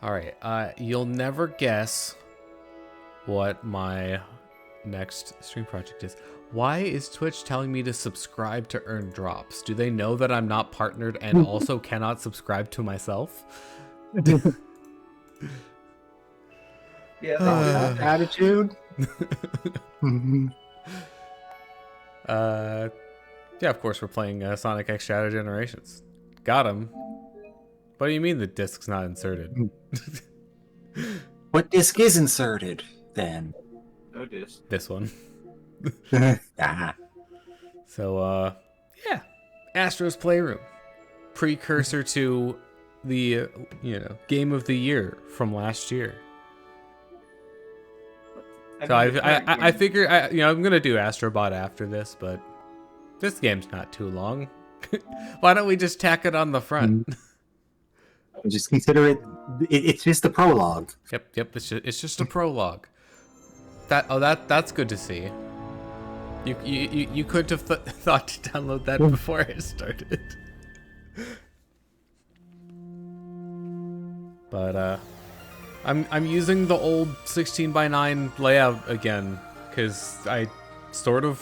All right. You'll never guess what my next stream project is. Why is Twitch telling me to subscribe to earn drops? Do they know that I'm not partnered and also cannot subscribe to myself? Yeah, attitude. Yeah, of course we're playing Sonic X Shadow Generations. Got him. What do you mean the disc's not inserted? What disc is inserted then? No disc. This one. Ah. So, yeah. Astro's Playroom. Precursor to the, Game of the Year from last year. So I figure, I'm going to do Astrobot after this, but this game's not too long. Why don't we just tack it on the front? Just consider it's just a prologue. Yep, it's just a prologue. That's good to see. You could have thought to download that before I started. But I'm using the old 16:9 layout again because I sort of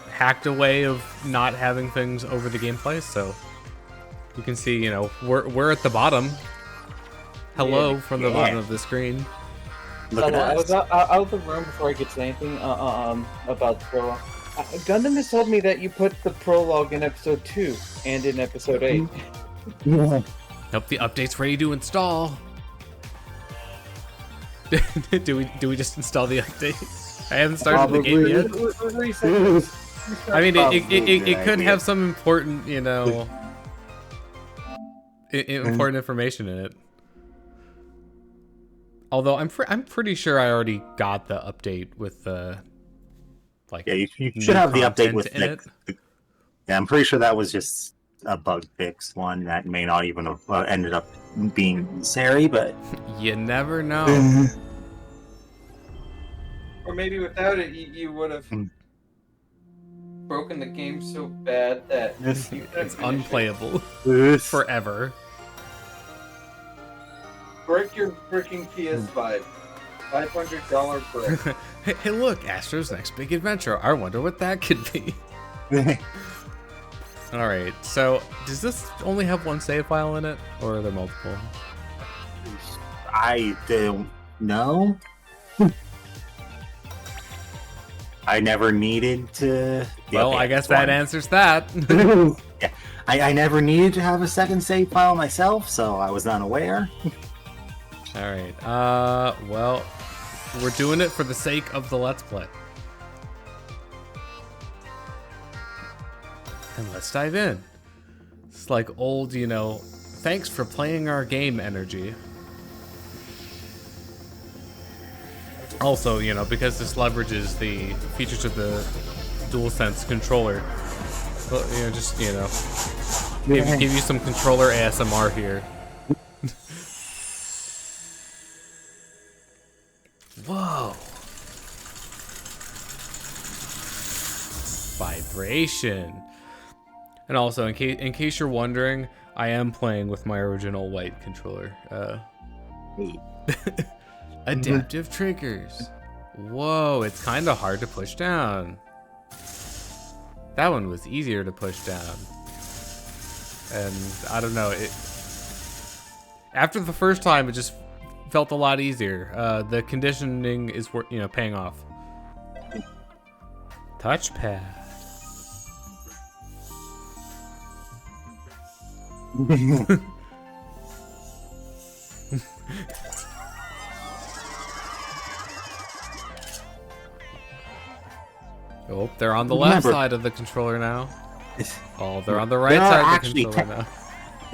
hacked a way of not having things over the gameplay, so you can see, we're at the bottom. Hello from the bottom of the screen. Look I was out of the room before I get to anything about the prologue. Gundam has told me that you put the prologue in episode 2 and in episode 8. Yeah. Nope, the update's ready to install. do we just install the update? I haven't started the game yet. I mean, it could have some important, important information in it. Although I'm pretty sure I already got the update with the Yeah, you should have the update with it. Yeah, I'm pretty sure that was just a bug fix one that may not even have ended up being necessary, but you never know. Or maybe without it, you would have broken the game so bad that It's unplayable forever. Break your freaking PS5. $500 break. Hey, look, Astro's next big adventure. I wonder what that could be. Alright, so does this only have one save file in it, or are there multiple? I don't know. I never needed to... Well, I guess that answers that. Yeah, I never needed to have a second save file myself, so I was unaware. Alright, well, we're doing it for the sake of the Let's Play. And let's dive in. It's like old, thanks for playing our game energy. Also, because this leverages the features of the DualSense controller, well, give you some controller ASMR here. Whoa. Vibration. And also, in case you're wondering, I am playing with my original white controller. Adaptive triggers. Whoa, it's kind of hard to push down. That one was easier to push down. And I don't know, after the first time, it just felt a lot easier. The conditioning is, paying off. Touchpad. Oh, they're on the left side of the controller now. Oh, they're on the right side of the controller now.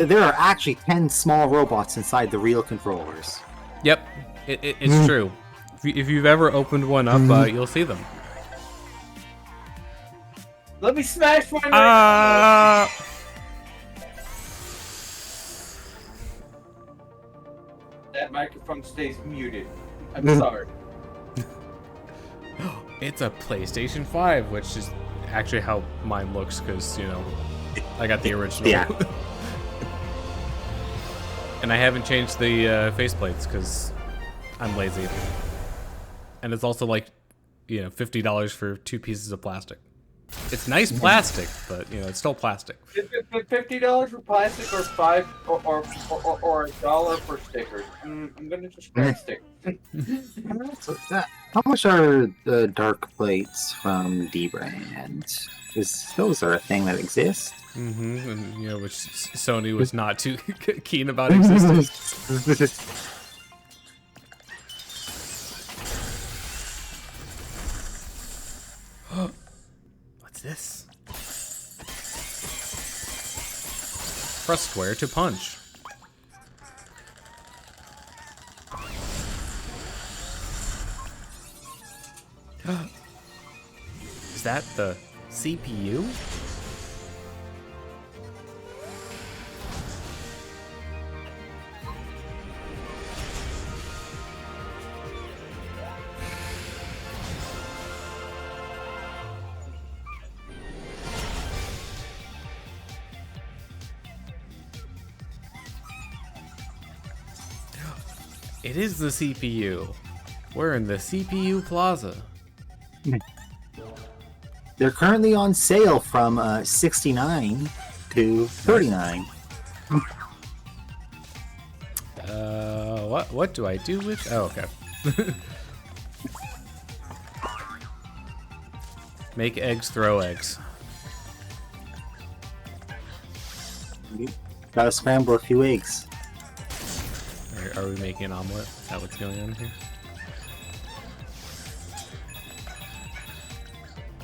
There are actually 10 small robots inside the real controllers. Yep, it's true. If you've ever opened one up, you'll see them. Let me smash one. That microphone stays muted. I'm sorry. It's a PlayStation 5, which is actually how mine looks, because, I got the original. Yeah. And I haven't changed the faceplates because I'm lazy. And it's also like, you know, $50 for 2 pieces of plastic. It's nice plastic, but you know, it's still plastic. $50 for plastic, or or $1 for stickers. I'm gonna just grab stickers. How much are the dark plates from D-Brand? Because those are a thing that exists. Mm-hmm. And you know, which Sony was not too keen about existing. What's this? Press square to punch. Is that the CPU? It is the CPU. We're in the CPU Plaza. They're currently on sale from $69 to $39. What do I do with? Oh, okay. Make eggs, throw eggs. Gotta scramble a few eggs. Are we making an omelet? Is that what's going on here?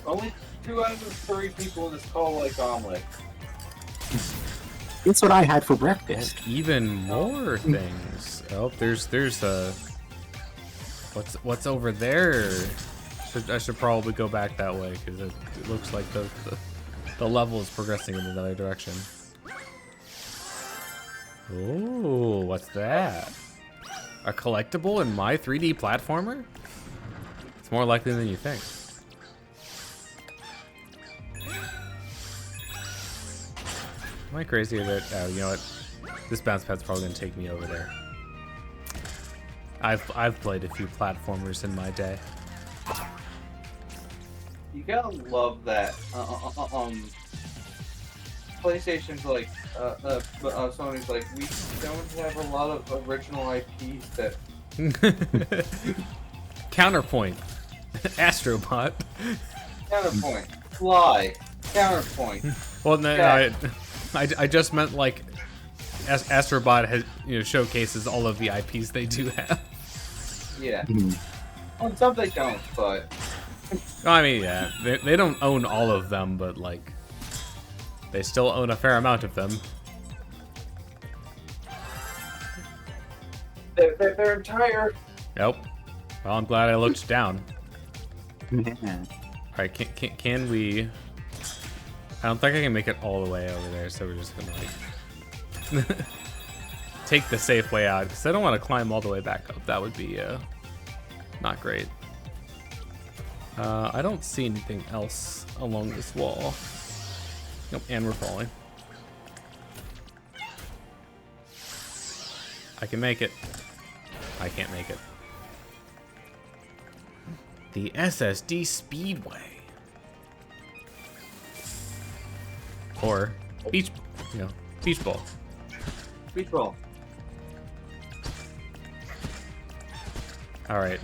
Only 2 out of 3 people in this call like omelet. It's what I had for breakfast. Even more things. Oh, there's what's over there? I should probably go back that way because it looks like the level is progressing in another direction. Ooh, what's that? A collectible in my 3D platformer? It's more likely than you think. Am I crazy that? Oh, you know what? This bounce pad's probably gonna take me over there. I've played a few platformers in my day. You gotta love that. PlayStation's like, Sony's like, we don't have a lot of original IPs that. Counterpoint. Astrobot. Counterpoint. Fly. Counterpoint. Well, no, I just meant like Astrobot has, you know, showcases all of the IPs they do have. Yeah. Well, some they don't, but. I mean, yeah, they don't own all of them, but like, they still own a fair amount of them. Their entire. Nope. Well, I'm glad I looked down. Yeah. All right, can we? I don't think I can make it all the way over there, so we're just gonna like take the safe way out because I don't want to climb all the way back up. That would be not great. I don't see anything else along this wall. Nope, and we're falling. I can make it. I can't make it. The SSD Speedway. Or beach ball. Beach ball. All right.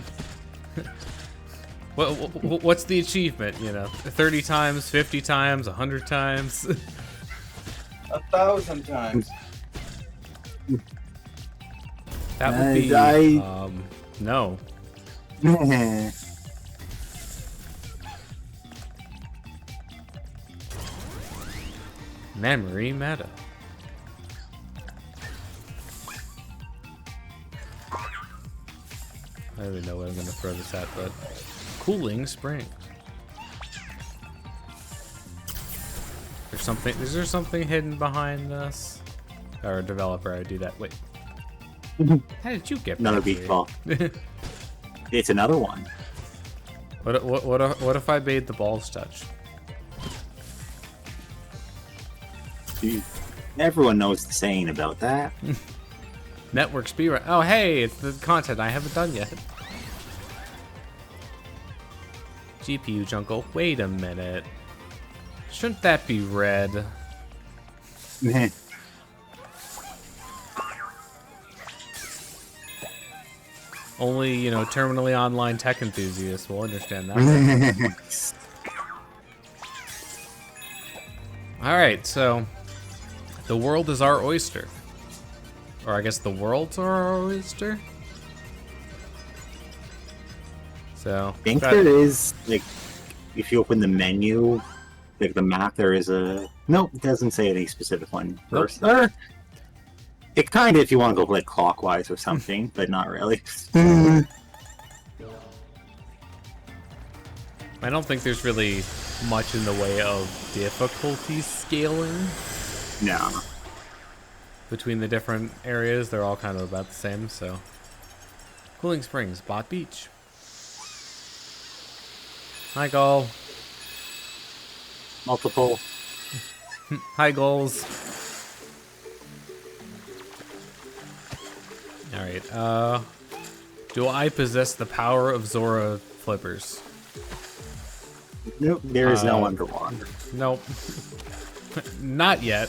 What's the achievement? You know, 30 times, 50 times, 100 times, 1,000 times. That would be no. Memory Meadows. I don't even know what I'm gonna throw this at, but cooling springs. Is there something hidden behind this? Or a developer, I do that. Wait. How did you get another beach ball? It's another one. What if I made the balls touch? Dude, everyone knows the saying about that. Network speedrun. Oh, hey, it's the content I haven't done yet. GPU jungle. Wait a minute. Shouldn't that be red? Only, you know, terminally online tech enthusiasts will understand that. Alright, so the world is our oyster. Or I guess the world's our oyster? So I think there is, like, if you open the menu, like the map, there is a... Nope, it doesn't say any specific one first. Nope. It kind of, if you want to go like clockwise or something, but not really. I don't think there's really much in the way of difficulty scaling. No. Between the different areas, they're all kind of about the same, so. Cooling Springs, Bot Beach. Hi, Gull. Multiple. Hi, Gulls. Alright, do I possess the power of Zora flippers? Nope, there is no underwater. Nope. Not yet.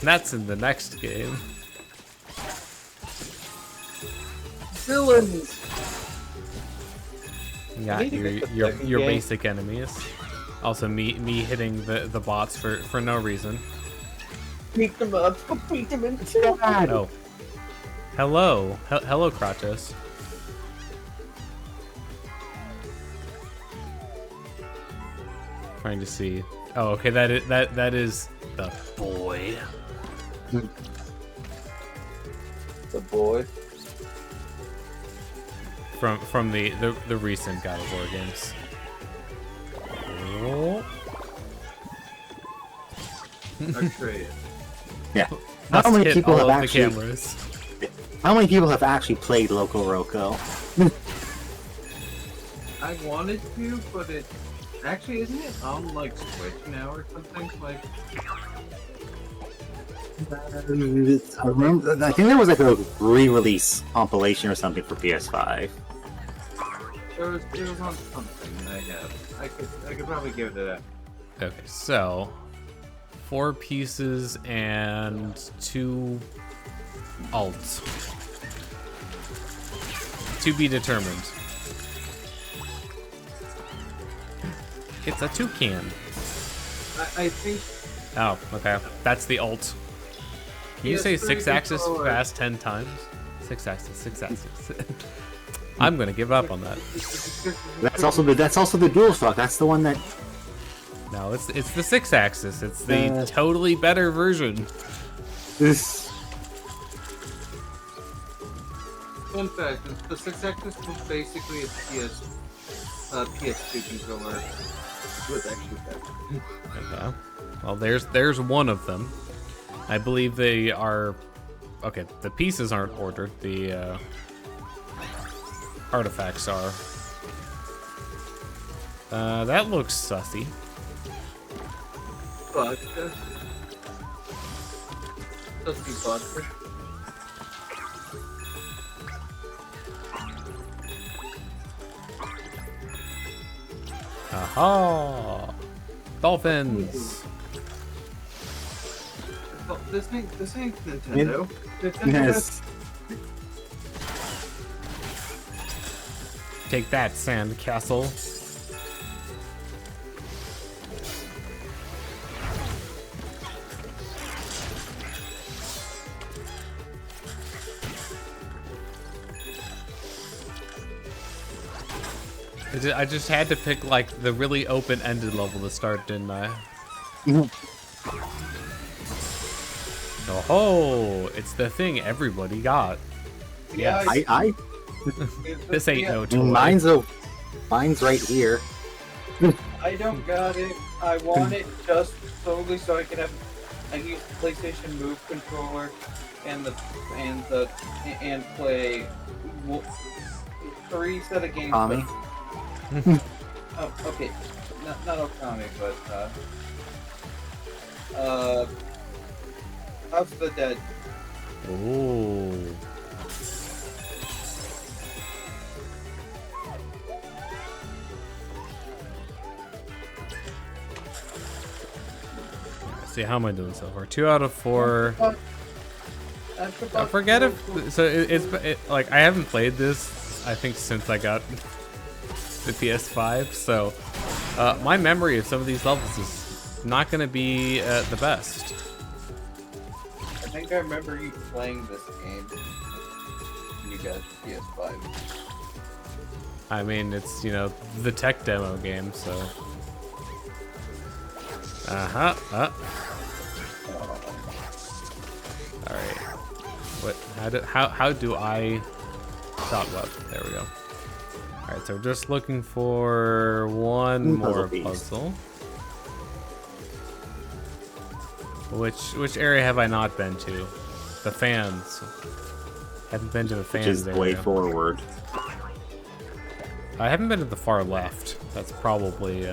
That's in the next game. Villains! Yeah, your basic enemies. Also, me hitting the bots for no reason. Beat them up, beat them in two. Oh. Hello. Hello, Kratos. Trying to see. Oh, okay, that is the boy. The boy. From the recent God of War games. Oh. Yeah. Must How many hit people all have of actually? the cameras. How many people have actually played Loco Roco? I wanted to, but it actually isn't it on like Switch now or something like. I remember. I think there was like a re-release compilation or something for PS5. It was on something that I have. I could probably give it that. Okay, so 4 pieces and 2 alts. To be determined. It's a toucan. I think. Oh, okay. That's the alt. Can you say 6-axis fast 10 times? 6-axis. I'm gonna give up on that. That's also the DualShock. That's the one that. No, it's the 6-axis. It's the totally better version. This. Fun fact: the 6-axis was basically a PS2 controller with extra text. Okay. Well, there's one of them. I believe they are. Okay, the pieces aren't ordered. The artifacts are. That looks sussy. Vodka. Sussy vodka. Aha! Dolphins. Oh, this ain't Nintendo. Yes. Take that, sand castle. I just had to pick like the really open-ended level to start, didn't I? Oh, it's the thing everybody got. Yeah, I This ain't no toy. mine's right here. I don't got it. I want it just solely so I can use the PlayStation Move controller and play 3 set of games. Tommy. Oh, okay. Not Okami, but House of the Dead. Ooh. Let's see, how am I doing so far? 2 out of 4. I forget if so. Like, I haven't played this, I think, since I got the PS5. So my memory of some of these levels is not going to be the best. I think I remember you playing this game when you got PS5. I mean, it's, you know, the tech demo game, so. All right. What? How do I shot what? There we go. All right, so we're just looking for one more puzzle. Which area have I not been to? The fans. Haven't been to the fans Just area. way forward. I haven't been to the far left. That's probably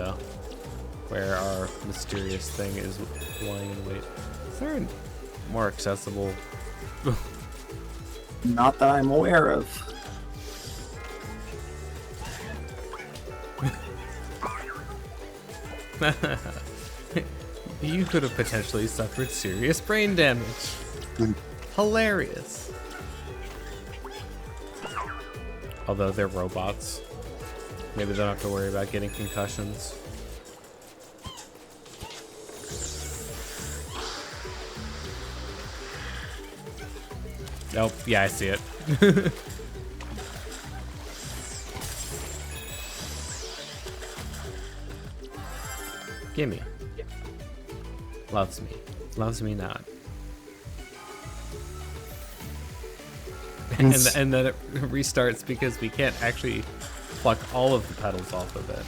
where our mysterious thing is lying in wait. Is there a more accessible? Not that I'm aware of. You could have potentially suffered serious brain damage. Hilarious. Although they're robots. Maybe they don't have to worry about getting concussions. Nope, yeah, I see it. Gimme. Loves me. Loves me not. And then it restarts because we can't actually pluck all of the petals off of it.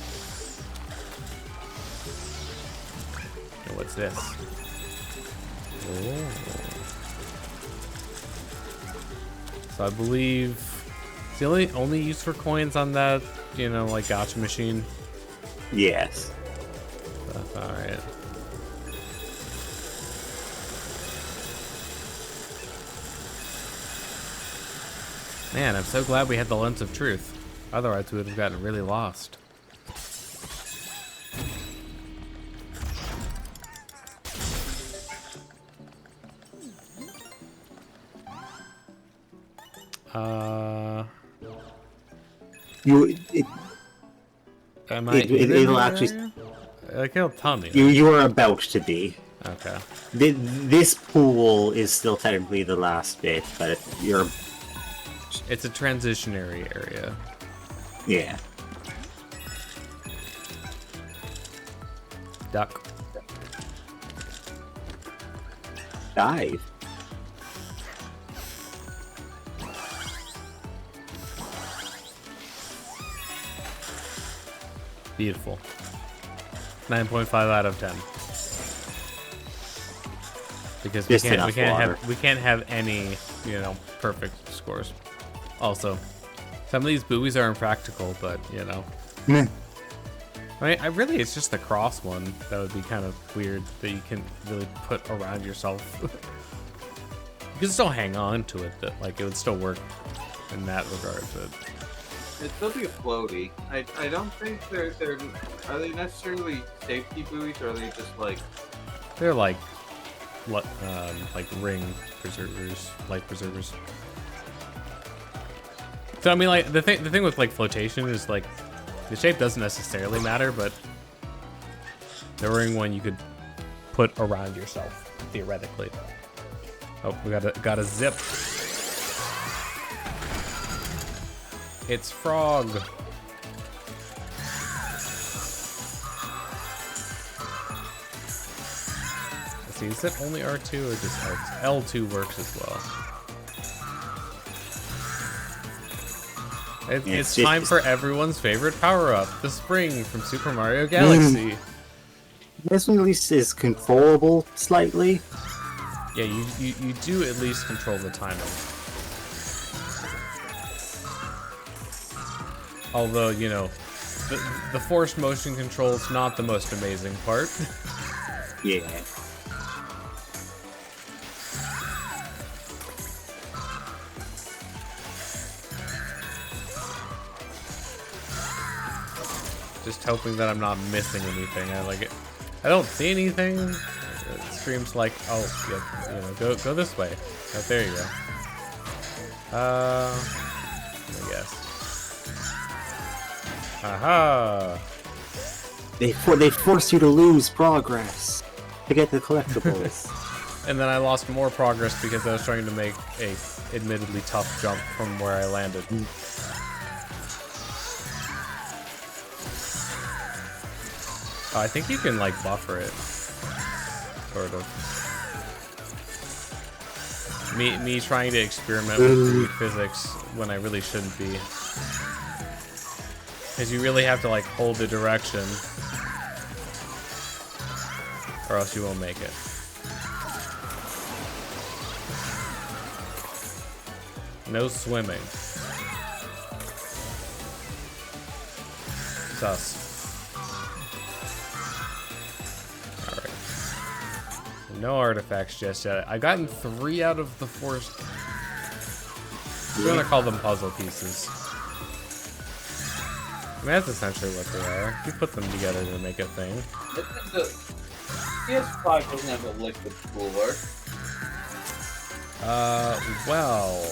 And what's this? Oh. So I believe it's the only use for coins on that, you know, like gacha machine. Yes. All right. Man, I'm so glad we had the lens of truth. Otherwise, we would have gotten really lost. It'll actually. Like, it'll tell me. You are about to be. Okay. This pool is still technically the last bit, but you're. It's a transitionary area. Yeah. Duck. Dive. Beautiful. 9.5 out of 10. Because we can't have any, you know, perfect scores. Also, some of these buoys are impractical, but you know. I mean, really, it's just the cross one that would be kind of weird that you can really put around yourself. You can still hang on to it, but like it would still work in that regard. But it'd still be a floaty. I don't think they're are they necessarily safety buoys, or are they just like they're like ring preservers, life preservers. So I mean, like the thing with like flotation is like the shape doesn't necessarily matter, but the ring one you could put around yourself theoretically. Oh, we got a zip. It's frog. Let's see, is it only R2 or just R2? L2 works as well. It's time for everyone's favorite power-up, the spring from Super Mario Galaxy. This one at least is controllable slightly. Yeah, you do at least control the timing. Although, you know, the forced motion control is not the most amazing part. Yeah. just hoping that I'm not missing anything. I like it. I don't see anything. It screams like, oh, yeah, you know, go this way. Oh, there you go. I guess. Aha! They force you to lose progress to get the collectibles. And then I lost more progress because I was trying to make a admittedly tough jump from where I landed. I think you can like buffer it, sort of. Me trying to experiment with the physics when I really shouldn't be, because you really have to like hold the direction, or else you won't make it. No swimming. Sus. Alright. No artifacts just yet. I've gotten 3 out of the 4. We're gonna call them puzzle pieces. I mean, that's essentially what they are. You put them together to make a thing. The PS5 doesn't have a liquid cooler. Well...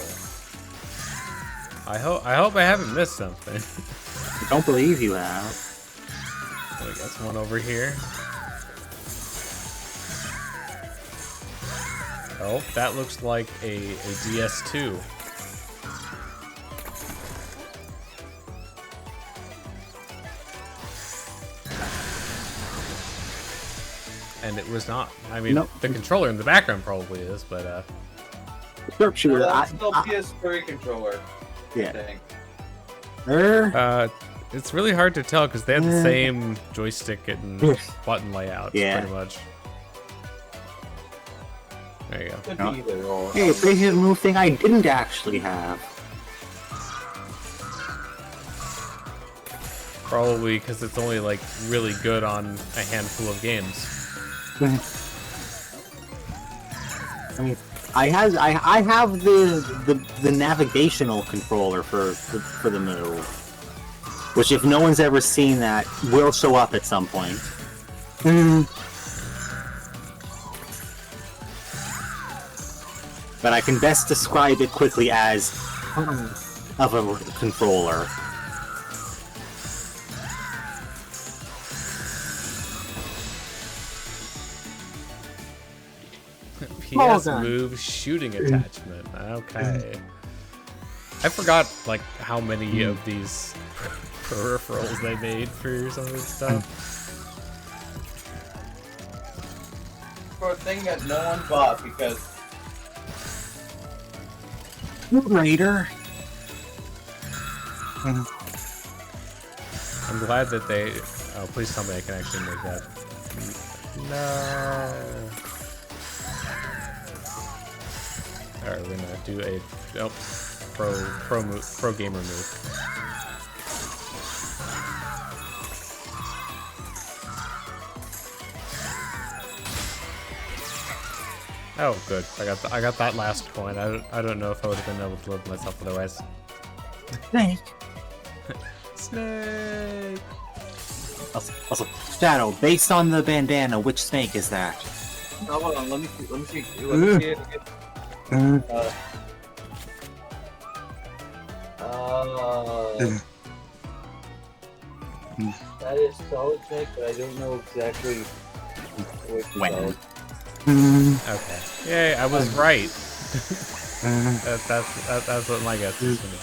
I hope I haven't missed something. I don't believe you have. I guess one over here. Oh, that looks like a DS2. And it was not. I mean, Nope. The controller in the background probably is, but Sharpshooter. That's still PS3 controller. Yeah. Thing. it's really hard to tell because they have the same joystick and button layouts, Yeah. pretty much. There you go. Could No. be either or. Hey, this is a new thing I didn't actually have. Probably because it's only like really good on a handful of games. I mean, I have the navigational controller for the move, which if no one's ever seen that will show up at some point. But I can best describe it quickly as of a controller. PS Move shooting attachment. Okay. I forgot like how many of these peripherals they made for some of this stuff. For a thing that no one bought because Raider. I'm glad that they. Oh, please tell me I can actually make that. No. Alright, we're gonna do a pro gamer move. Oh, good. I got that last point. I don't know if I would have been able to live myself otherwise. Snake. Snake. Also, Shadow, based on the bandana, which snake is that? oh, hold on, let me see it again. That is solid snake, but I don't know exactly which When? solid. Okay. Yay, I was right. That's what my guess is gonna be.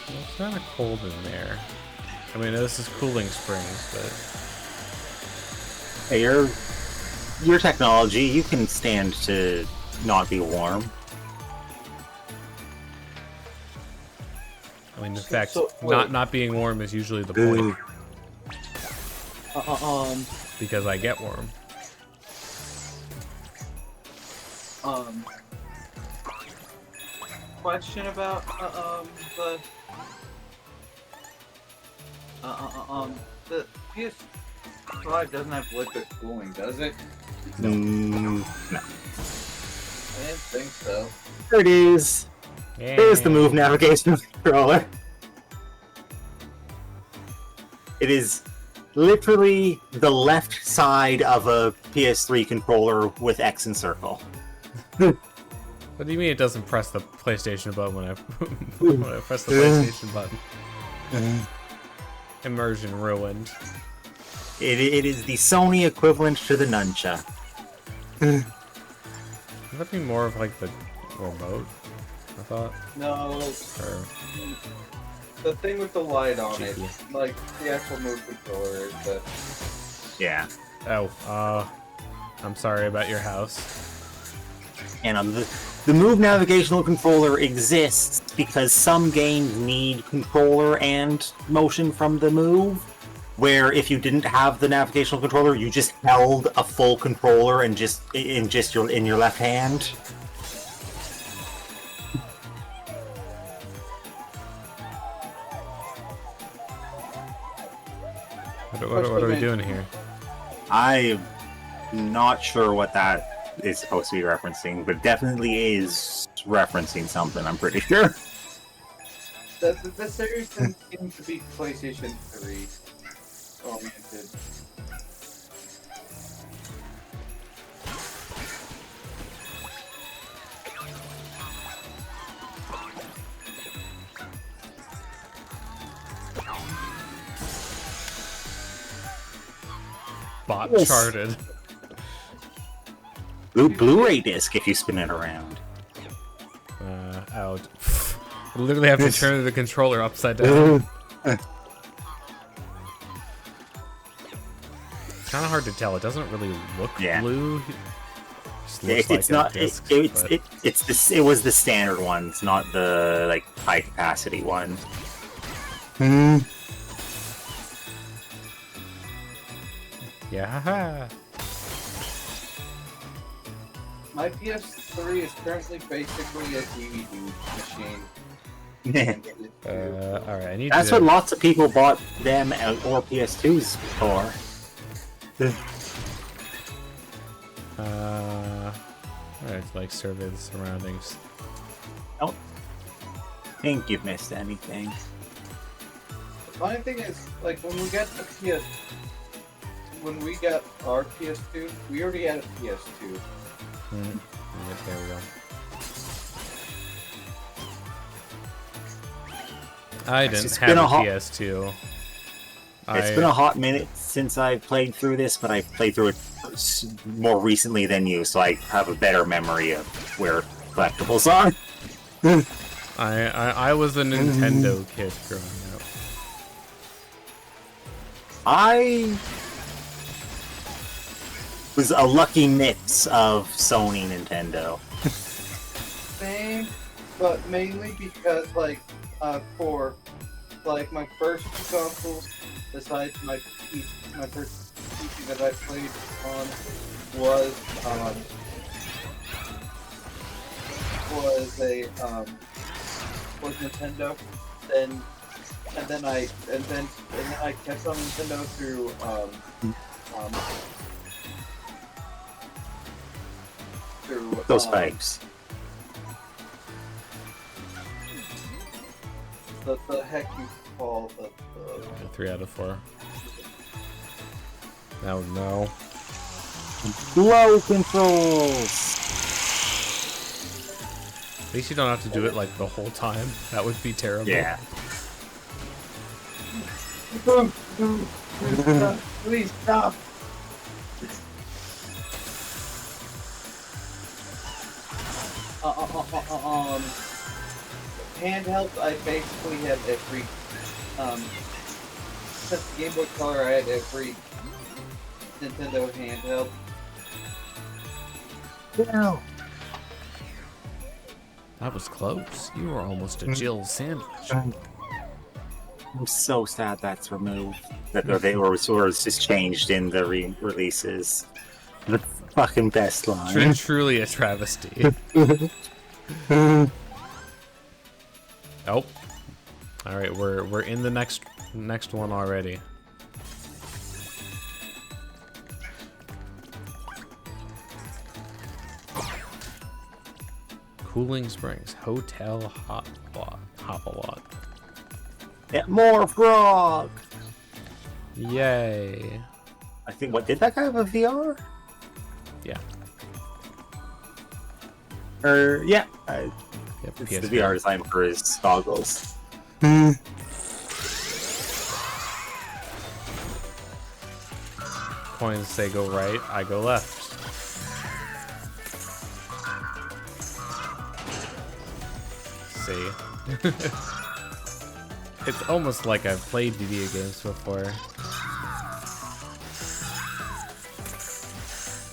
Well, it's kind of cold in there. I mean, this is cooling springs, but Hey, your technology, you can stand to not be warm. I mean, in fact, So, wait. not being warm is usually the point Um, because I get warm. Question about the PS5 doesn't have liquid cooling, does it? No. I didn't think so. There it is. There's the Move navigation controller. It is literally the left side of a PS3 controller with X and circle. What do you mean it doesn't press the PlayStation button when I when I press the PlayStation button? Immersion ruined. It is the Sony equivalent to the nunchuck. Would that be more of like the remote? I thought. No, Or the thing with the light on it, GPS. like the actual move controller, is the Yeah. oh, I'm sorry about your house. And the Move navigational controller exists because some games need controller and motion from the Move, where if you didn't have the navigational controller, you just held a full controller and in your left hand. What are we doing here? I'm not sure what that is supposed to be referencing, but definitely is referencing something, I'm pretty sure. the series seems to be PlayStation 3 oriented. Bot Yes. charted. Blu-ray disc if you spin it around. Out. I literally have to turn the controller upside down. It's kind of hard to tell. It doesn't really look Yeah. blue. It just looks It's like a not. disc, but- It was the standard one. It's not the like high capacity one. Yeah. My PS3 is currently basically a DVD machine. Alright, I need That's to... what lots of people bought them or PS2s for. Alright, like survey the surroundings. Don't think you've missed anything. The funny thing is, like when we got our PS2, we already had a PS2. There we go. I didn't It's have been a a hot- PS2. It's been a hot minute since I played through this, but I played through it more recently than you, so I have a better memory of where collectibles are. I was a Nintendo kid growing up. I was a lucky mix of Sony Nintendo. Same, but mainly because for my first two consoles, besides my first PC that I played on was Nintendo. Then I kept on Nintendo through Those spikes. the heck you call the 3 out of 4. Oh no. Blow controls! At least you don't have to do it like the whole time. That would be terrible. Yeah. Please stop. Handhelds, I basically had every since the Game Boy Color, I had every Nintendo handheld. No. That was close. You were almost a Jill sandwich. I'm so sad that's removed. That they were sort of just changed in the releases. The fucking best line. Truly a travesty. Oh. Alright, we're in the next one already. Cooling Springs Hotel Hop-a-Lot. Yeah, more frog. Yay. I think, what, did that guy have a VR? Yeah. Yeah. Yep, It's the PSP. VR design for his goggles. Coins say go right, I go left. See? It's almost like I've played video games before.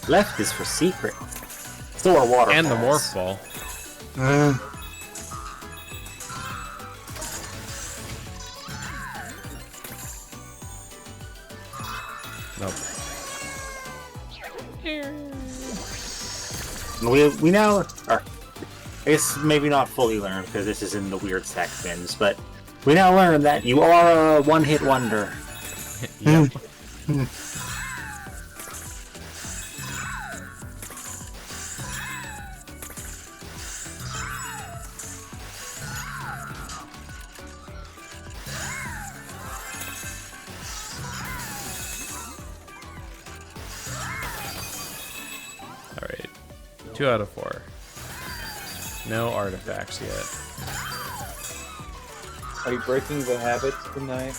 Left is for secret. So are waterfalls. And the morph ball. Nope. We now are, I guess maybe not fully learned because this is in the weird sections, but we now learn that you are a one-hit wonder. Yep. Alright. 2 out of 4. No artifacts yet. Are you breaking the habits tonight?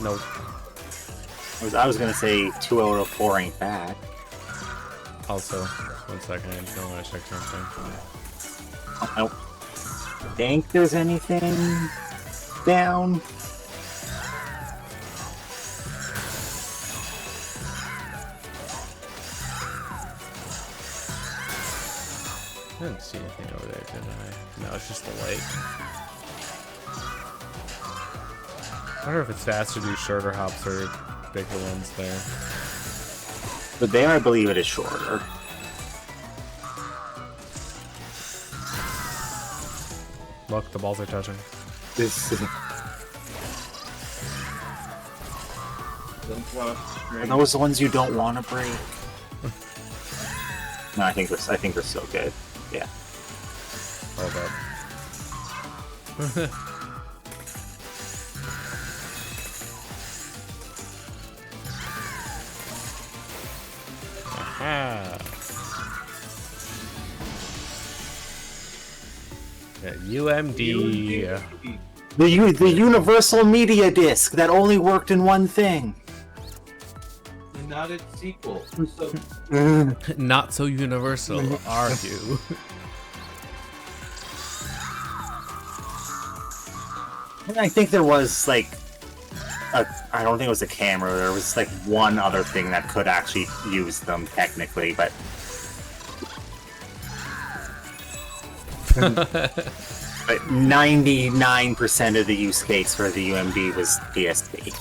Nope. I was gonna say 2 out of 4 ain't bad. Also, 1 second, I don't want to check something. I don't think there's anything down. I didn't see anything over there, did I? No, it's just the lake. I wonder if it's fast to do shorter hops or bigger ones there. But there, I believe it is shorter. Look, the balls are touching. This is... Are No. those the ones you don't want to break? No, I think they're still good. Yeah. Hold up. Aha. Yeah, UMD. The Universal Media Disc that only worked in one thing. Not its sequel. So Not so universal, are you? I think there was like I don't think it was a camera. There was like one other thing that could actually use them technically, but but 99% of the use case for the UMD was PSP.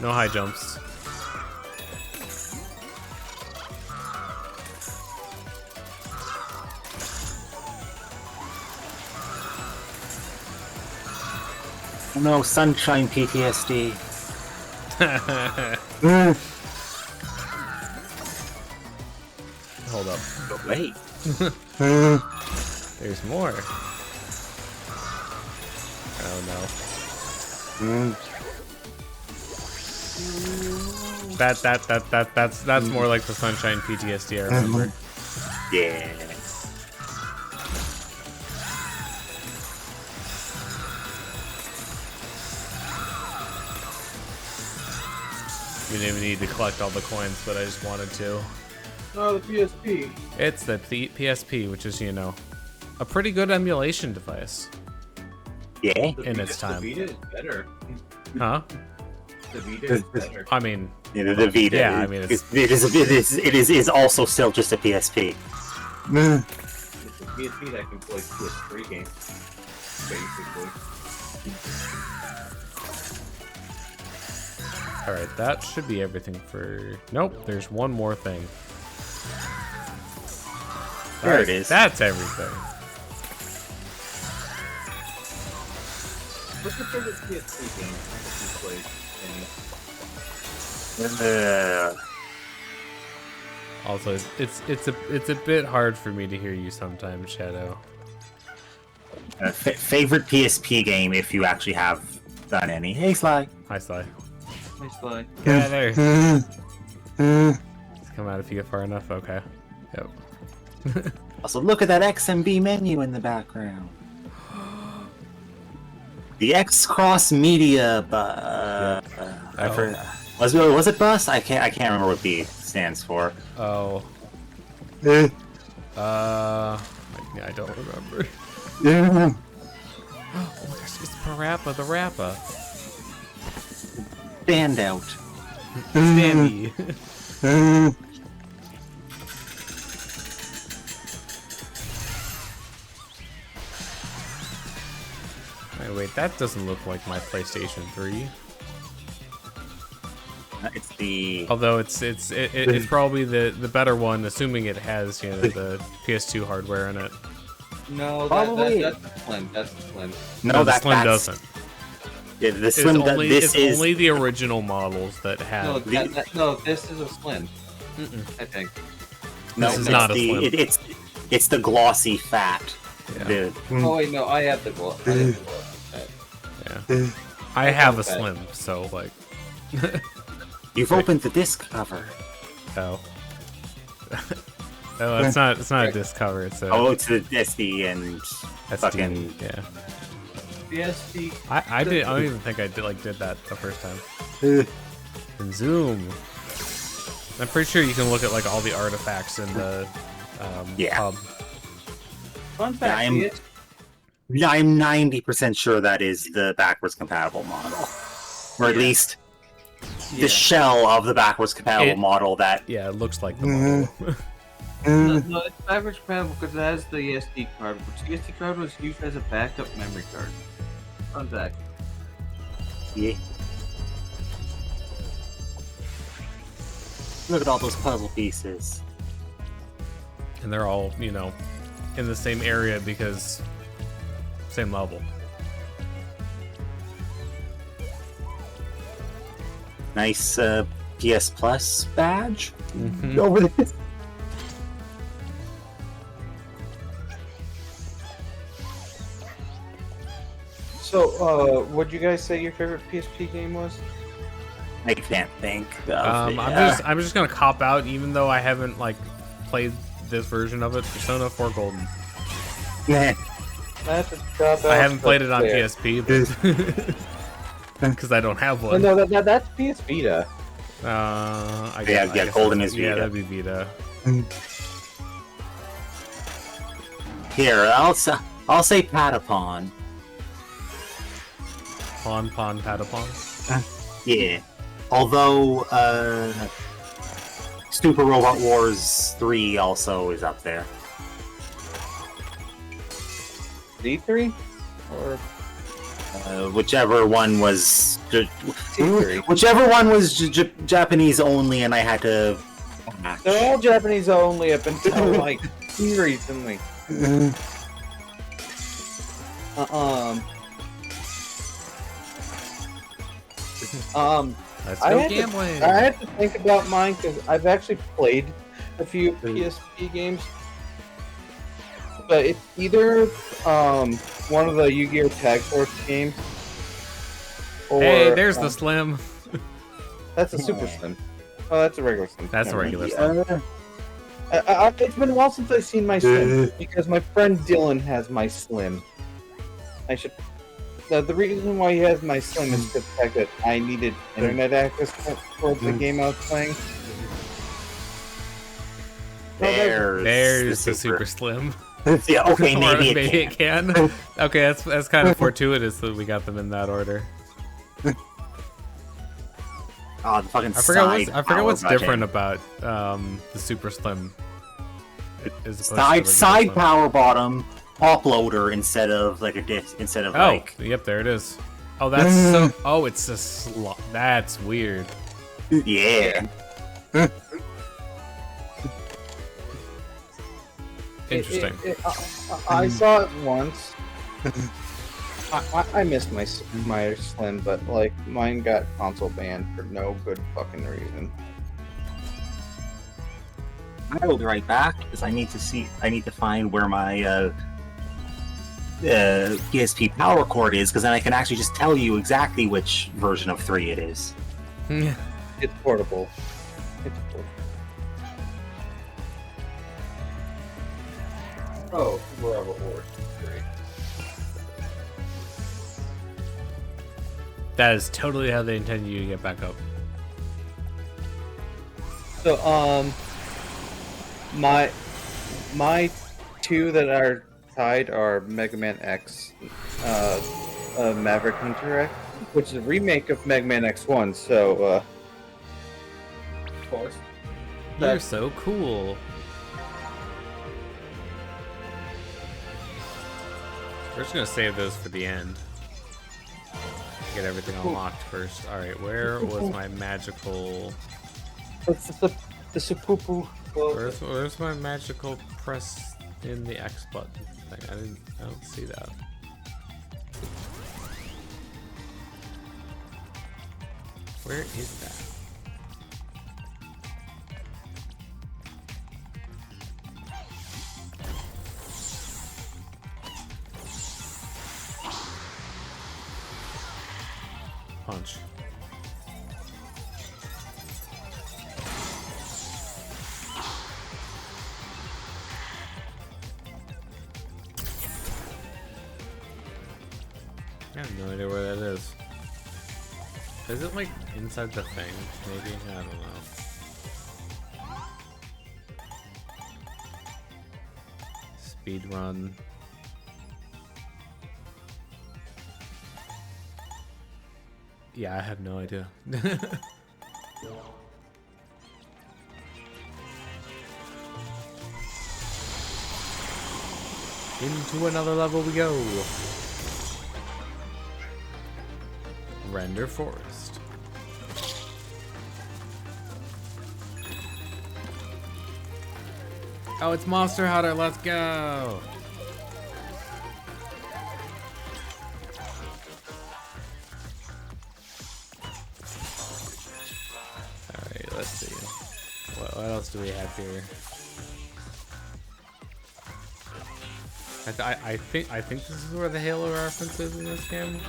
No high jumps. No sunshine PTSD. Hold up. But wait. There's more. Oh no. That's more like the sunshine PTSD I remember. Yeah. We didn't even need to collect all the coins, but I just wanted to. no, the PSP. It's the PSP, which is, you know, a pretty good emulation device. Yeah. In its time. The Vita is better. Huh? The Vita is better. I mean, The Vita. Yeah, I mean, it is also still just a PSP. It's a PSP that can play PS3 games, basically. alright, that should be everything for... Nope, there's one more thing. There it is. That's everything. What's your favorite PSP game that you played? Also, it's a bit hard for me to hear you sometimes, Shadow. Favorite PSP game if you actually have done any. Hey, Sly. Hi, Sly. Nice play. Get out there. Just come out if you get far enough. Okay. Yep. Also, look at that XMB menu in the background. The X Cross Media. Was it bus? I can't remember what B stands for. Oh. Eh. Yeah, I don't remember. Yeah. Oh my gosh, it's Parappa the Rappa. Standout. Standy. Wait, that doesn't look like my PlayStation 3. It's the. Although it's probably the better one, assuming it has the PS2 hardware in it. No, Probably. that's the Slim. That's the Slim. No, the that Slim that's, doesn't. Yeah, the Slim. It's only the original models that have. No, this is a Slim. I think. This is not a Slim. It's the glossy fat. Yeah. Dude. Oh wait, no, I have the gloss. Yeah. I have a Slim, so like. You've opened the disc cover. Oh. Oh, it's not a disc cover. It's a. Oh, it's the SD and SD, fucking. yeah. The SD. I don't even think I did that the first time. And zoom. I'm pretty sure you can look at like all the artifacts in the hub. Fun fact, I'm 90% sure that is the backwards compatible model, or at least the shell of the backwards compatible model. That it looks like the model. No, it's backwards compatible because it has the SD card, which the SD card was used as a backup memory card. Fun fact. Yeah. Look at all those puzzle pieces. And they're all, in the same area because same level. Nice PS Plus badge Mm-hmm. over this. So, what'd you guys say your favorite PSP game was? I can't think. Of I'm just gonna cop out, even though I haven't played this version of it. Persona 4 Golden. Nah. That's a drop out. I haven't played it on Fair. PSP because I don't have one. No, that's PS Vita. I guess Golden is Vita. Yeah, that'd be Vita. Here, I'll say Patapon. Pon Patapon. Yeah. Although Super Robot Wars 3 also is up there. D3? Or Whichever one was T3? whichever one was Japanese only, and I had to. They're all Japanese only up until recently. Let's I go had gambling. I had to think about mine because I've actually played a few PSP games, but it's either one of the Yu-Gi-Oh! Tag Force games, or Hey, there's the Slim. that's a Super Slim. Oh, that's a regular Slim. That's a regular Slim. It's been a while since I've seen my Slim because my friend Dylan has my Slim. I should. The reason why he has my Slim is the fact that I needed internet access for the game I was playing. There's the Super Slim. Yeah, okay, Or maybe it can. Okay, that's kind of fortuitous that we got them in that order. Oh, the fucking I forgot what's different about the Super Slim. As opposed to side Slim. power bottom top loader instead of like a disc Yep, there it is. Oh, that's so. Oh, it's a slot. That's weird. Yeah. Interesting. I saw it once, I missed my Slim, but like mine got console banned for no good fucking reason. I will be right back because I need to find where my PSP power cord is, because then I can actually just tell you exactly which version of 3 it is. It's portable. It's portable. Oh, we're out of order. Great. That is totally how they intend you to get back up. So, my two that are tied are Mega Man X, Maverick Hunter X, which is a remake of Mega Man X1. So, of course, You're so cool. We're just gonna save those for the end. Get everything unlocked first. Alright, where was my magical... the Supupu. Where's my magical press in the X button thing? I don't see that. Where is that? Punch. I have no idea where that is. Is it like inside the thing? Maybe? I don't know. Speed run. Yeah, I have no idea. Into another level we go. Render Forest. Oh, it's Monster Hunter. Let's go. Alright, let's see. What else do we have here? I think this is where the Halo reference is in this game.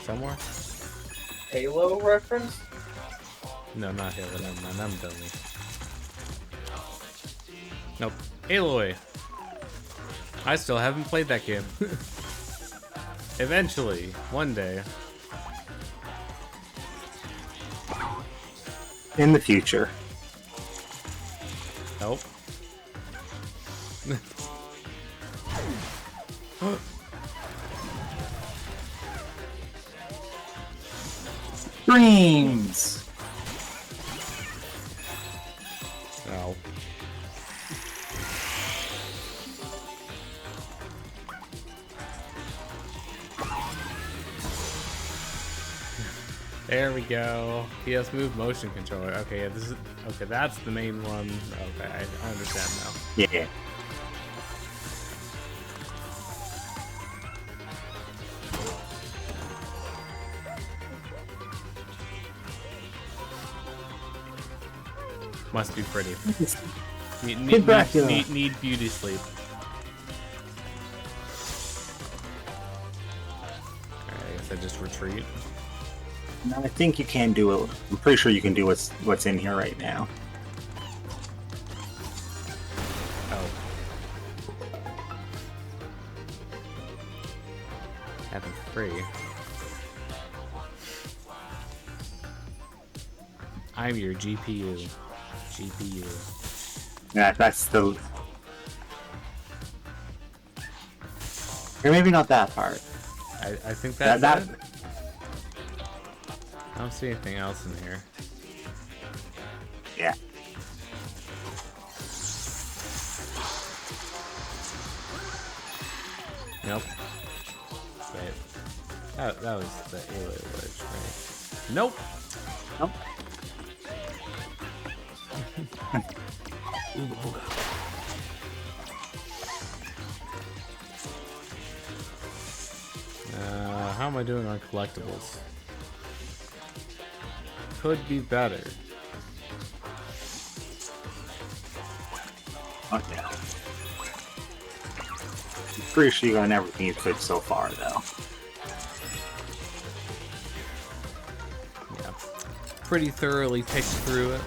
Somewhere. Halo reference? No, not Halo. Never mind. I'm dummy. Nope. Aloy. I still haven't played that game. Eventually, one day. In the future. Nope. Dreams! No. There we go. PS Move motion controller. Okay, yeah, this is okay. That's the main one. Okay, I understand now. Yeah. Must be pretty. Need beauty sleep. Alright, I guess I just retreat. No, I think you can do it. I'm pretty sure you can do what's in here right now. Oh. Having free. I'm your GPU. Yeah, that's the... Or maybe not that part. I think that's that... it. I don't see anything else in here. Yeah. Nope. Wait. That was the Aloy Ledge, right? Nope. Nope. am I doing on collectibles? Could be better. Okay. I'm pretty sure you got everything you could so far, though. Yeah. Pretty thoroughly picked through it.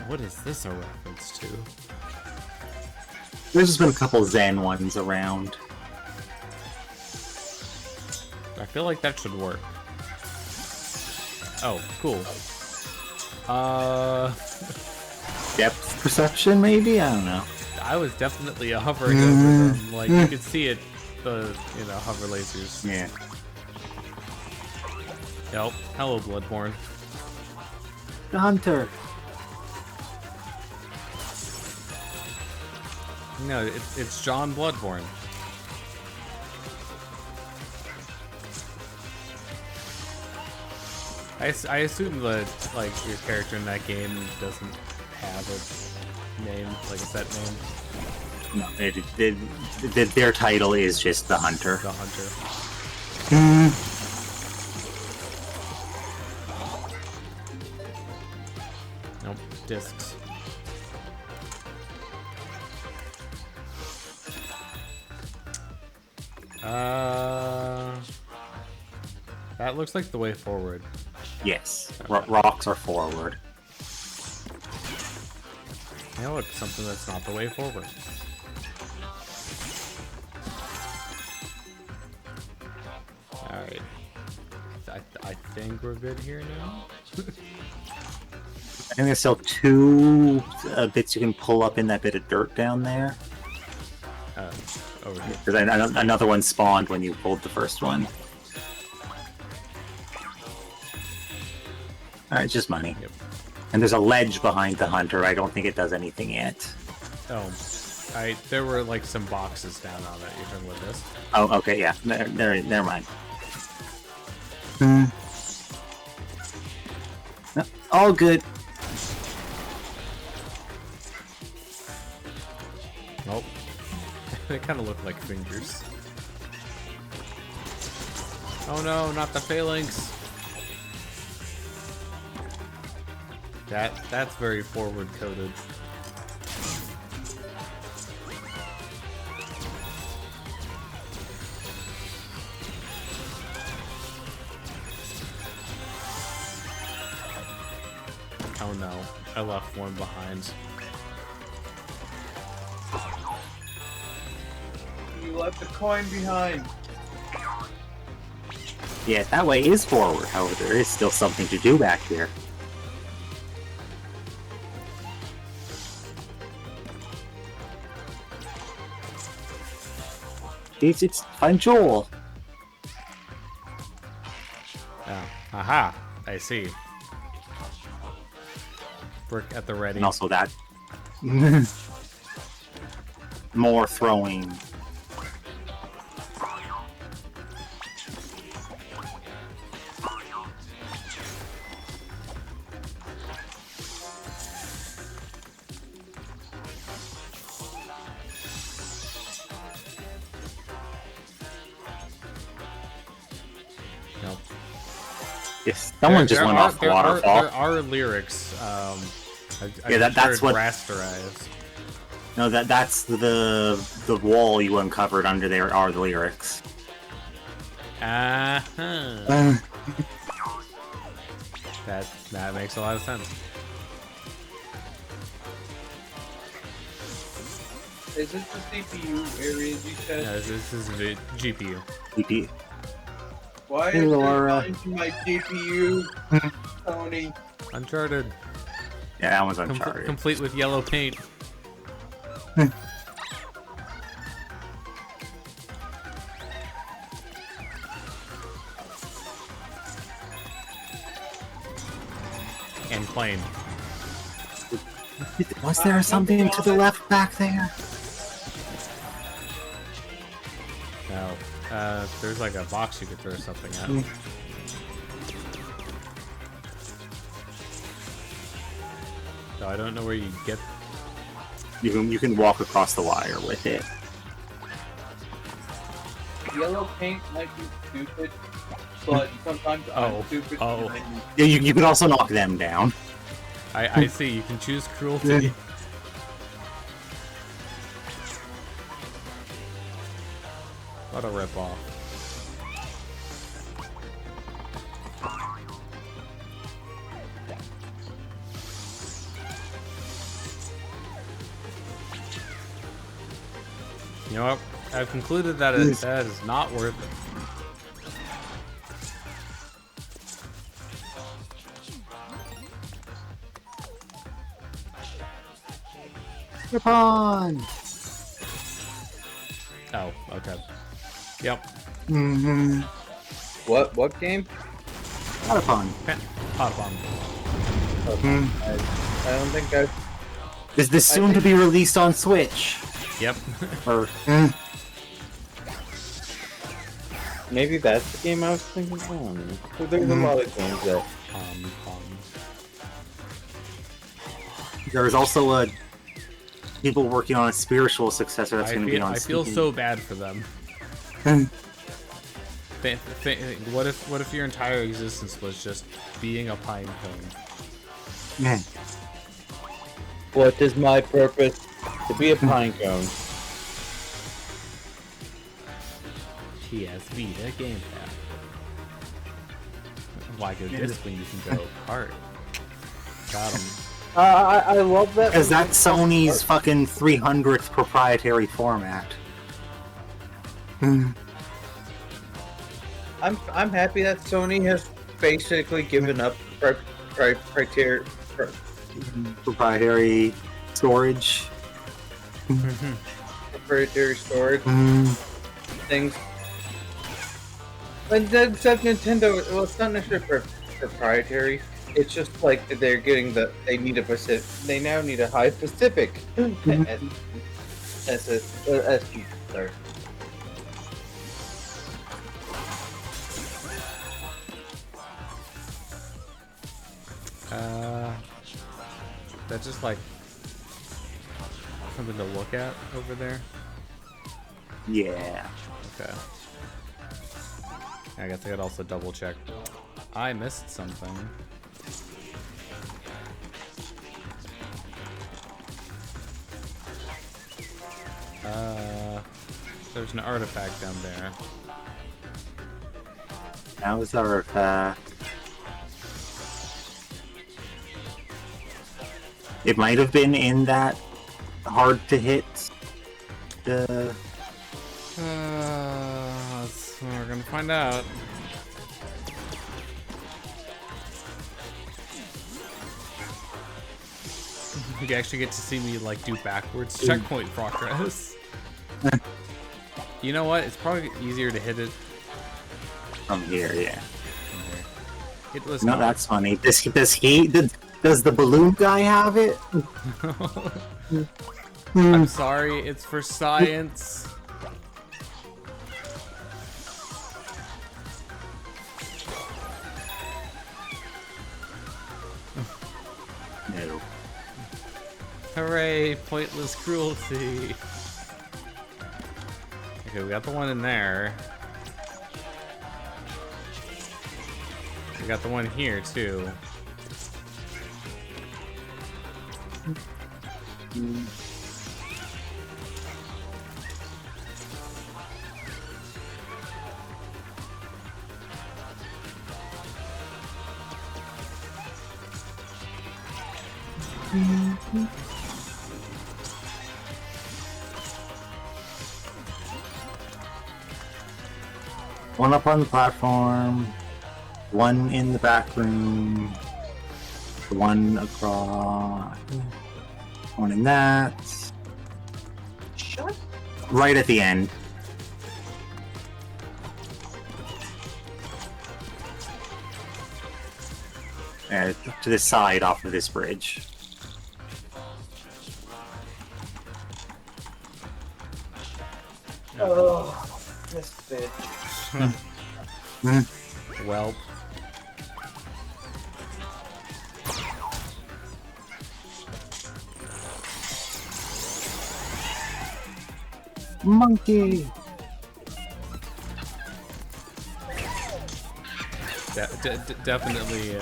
What is this a reference to? There's just been a couple Zen ones around. I feel like that should work. Oh, cool. Depth perception, maybe? I don't know. I was definitely hovering over them. Like, you could see it, the, hover lasers. Yeah. Yep. Hello, Bloodborne. The hunter. No, it's John Bloodborne. I assume that, like, your character in that game doesn't have a name, like a set name. No, their title is just the hunter. The Hunter. Nope, discs. That looks like the way forward. Yes. Rocks are forward. Now it's something that's not the way forward. Alright. I think we're good here now. I think there's still two bits you can pull up in that bit of dirt down there. Over here. Because another one spawned when you pulled the first one. Alright, just money. Yep. And there's a ledge behind the hunter. I don't think it does anything yet. Oh. There were like some boxes down on it. You're talking about this? Oh, okay, yeah. Never mind. No, all good. Nope. They kind of look like fingers. Oh no, not the phalanx! That's very forward coded. Oh no, I left one behind. You left the coin behind. Yeah, that way is forward. However, there is still something to do back here. It's find Joel. Oh, aha! I see. Brick at the ready. And also that. More throwing. Nope. Yes, someone just went off the waterfall. There are lyrics. That's what rasterized. No, that's the wall you uncovered under there are the lyrics. Uh-huh. That makes a lot of sense. Is this the CPU areas you said? No, this is the GPU. GPU. Why Hey, is Laura. there to my GPU, Tony? Uncharted. Yeah, that one's Uncharted. Complete with yellow paint. And plain. Was there something to the left back there? No. There's like a box you could throw something at. No, I don't know where you get. You can walk across the wire with it. Yellow paint might be stupid, but sometimes I'm stupid. Oh. Yeah, you can also knock them down. I see. You can choose cruelty. What a ripoff. You know what? I've concluded that that is not worth it. Ripon! Oh, okay. Yep. Mm-hmm. What game? Ripon. Pot bomb. I don't think I've... Is this soon to be released on Switch? Yep. Or... Maybe that's the game I was thinking of. There's a lot of games that... There's also people working on a spiritual successor that's going to be on Steam. I feel so bad for them. What if your entire existence was just being a pine cone? What is my purpose? To be a pine cone. PS Vita gamepad. Why go disc when you can go cart? Got him. I love that. Because that's Sony's fucking 300th proprietary format. I'm happy that Sony has basically given up Proprietary storage. Proprietary storage things. But then said Nintendo, well, it's not necessarily proprietary. It's just like they're getting they need a Pacific. They now need a high Pacific. SD. Sorry. That's just like something to look at over there. Yeah. Okay. I guess I could also double check. I missed something. There's an artifact down there. That was artifact. It might have been in that hard to hit. We're gonna find out. You actually get to see me like do backwards checkpoint progress. You know what? It's probably easier to hit it From here, yeah. It was No, that's funny. Does the balloon guy have it? I'm sorry, it's for science. No. Hooray, pointless cruelty. Okay, we got the one in there. We got the one here, too. One up on the platform, one in the back room, one across, one in that. Shut. Right at the end. To the side off of this bridge. Oh, this bitch. Well. Monkey! Definitely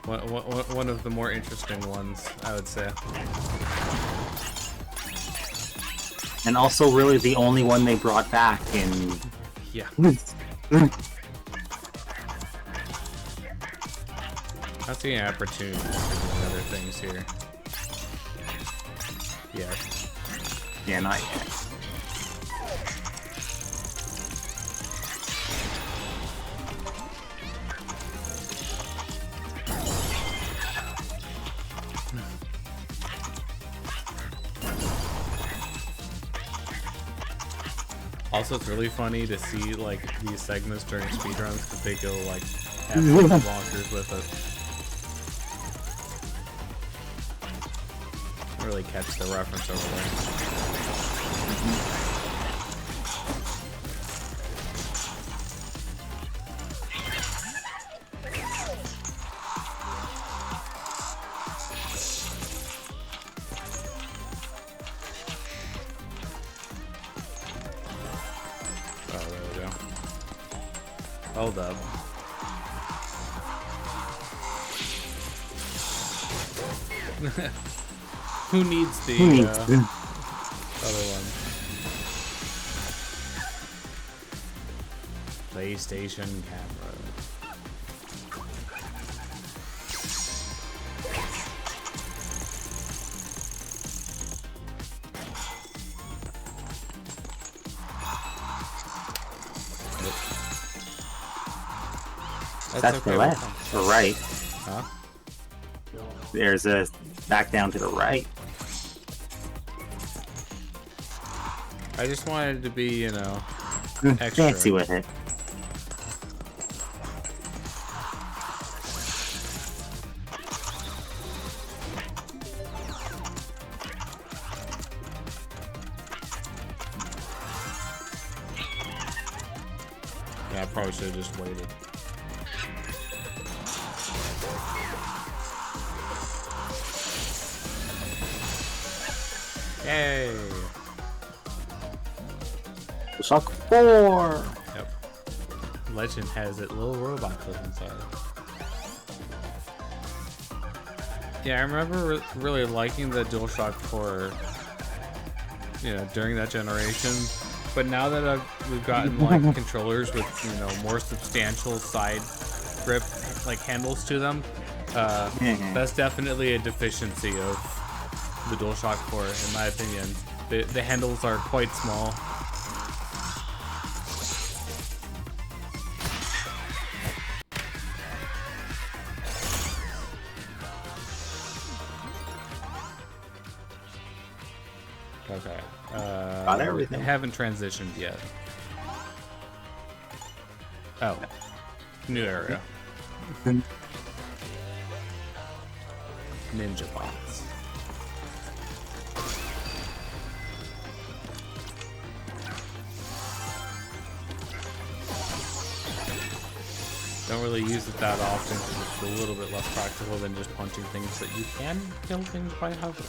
one of the more interesting ones, I would say. And also really the only one they brought back in... Yeah. I see an opportunity to do other things here. Yeah. Yeah, not yet. Also, it's really funny to see like these segments during speedruns because they go like absolutely bonkers with it. Really catch the reference over there. Hold up. Who needs the other one? PlayStation camera. That's okay, the left or right. Huh? There's a back down to the right. I just wanted to be, you know, extra. Fancy with it. Yeah, I probably should have just waited. Yay! Shock 4! Yep. Legend has it little robots live inside. Yeah, I remember really liking the DualShock 4, you know, during that generation. But now that we've gotten like controllers with, you know, more substantial side grip like handles to them, that's definitely a deficiency of the DualShock 4, in my opinion. The handles are quite small. Okay. Got everything. I haven't transitioned yet. Oh. New area. Ninja bots. Don't really use it that often because it's a little bit less practical than just punching things, but you can kill things by hovering.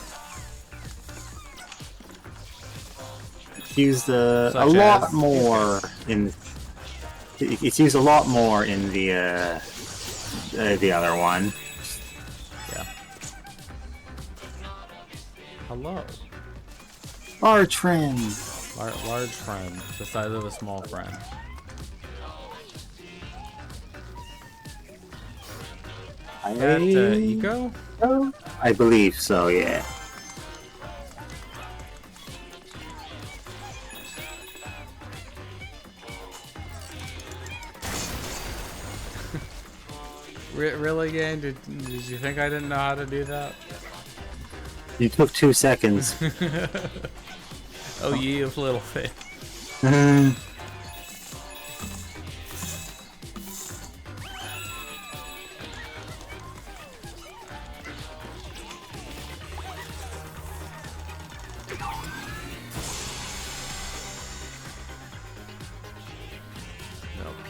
It's used a lot more in. It's used a lot more in the other one. Yeah. Hello. Large friend. Large friend, the size of a small friend. That eco? I believe so, yeah. Really, gang? Did you think I didn't know how to do that? You took 2 seconds. Oh, ye of little faith.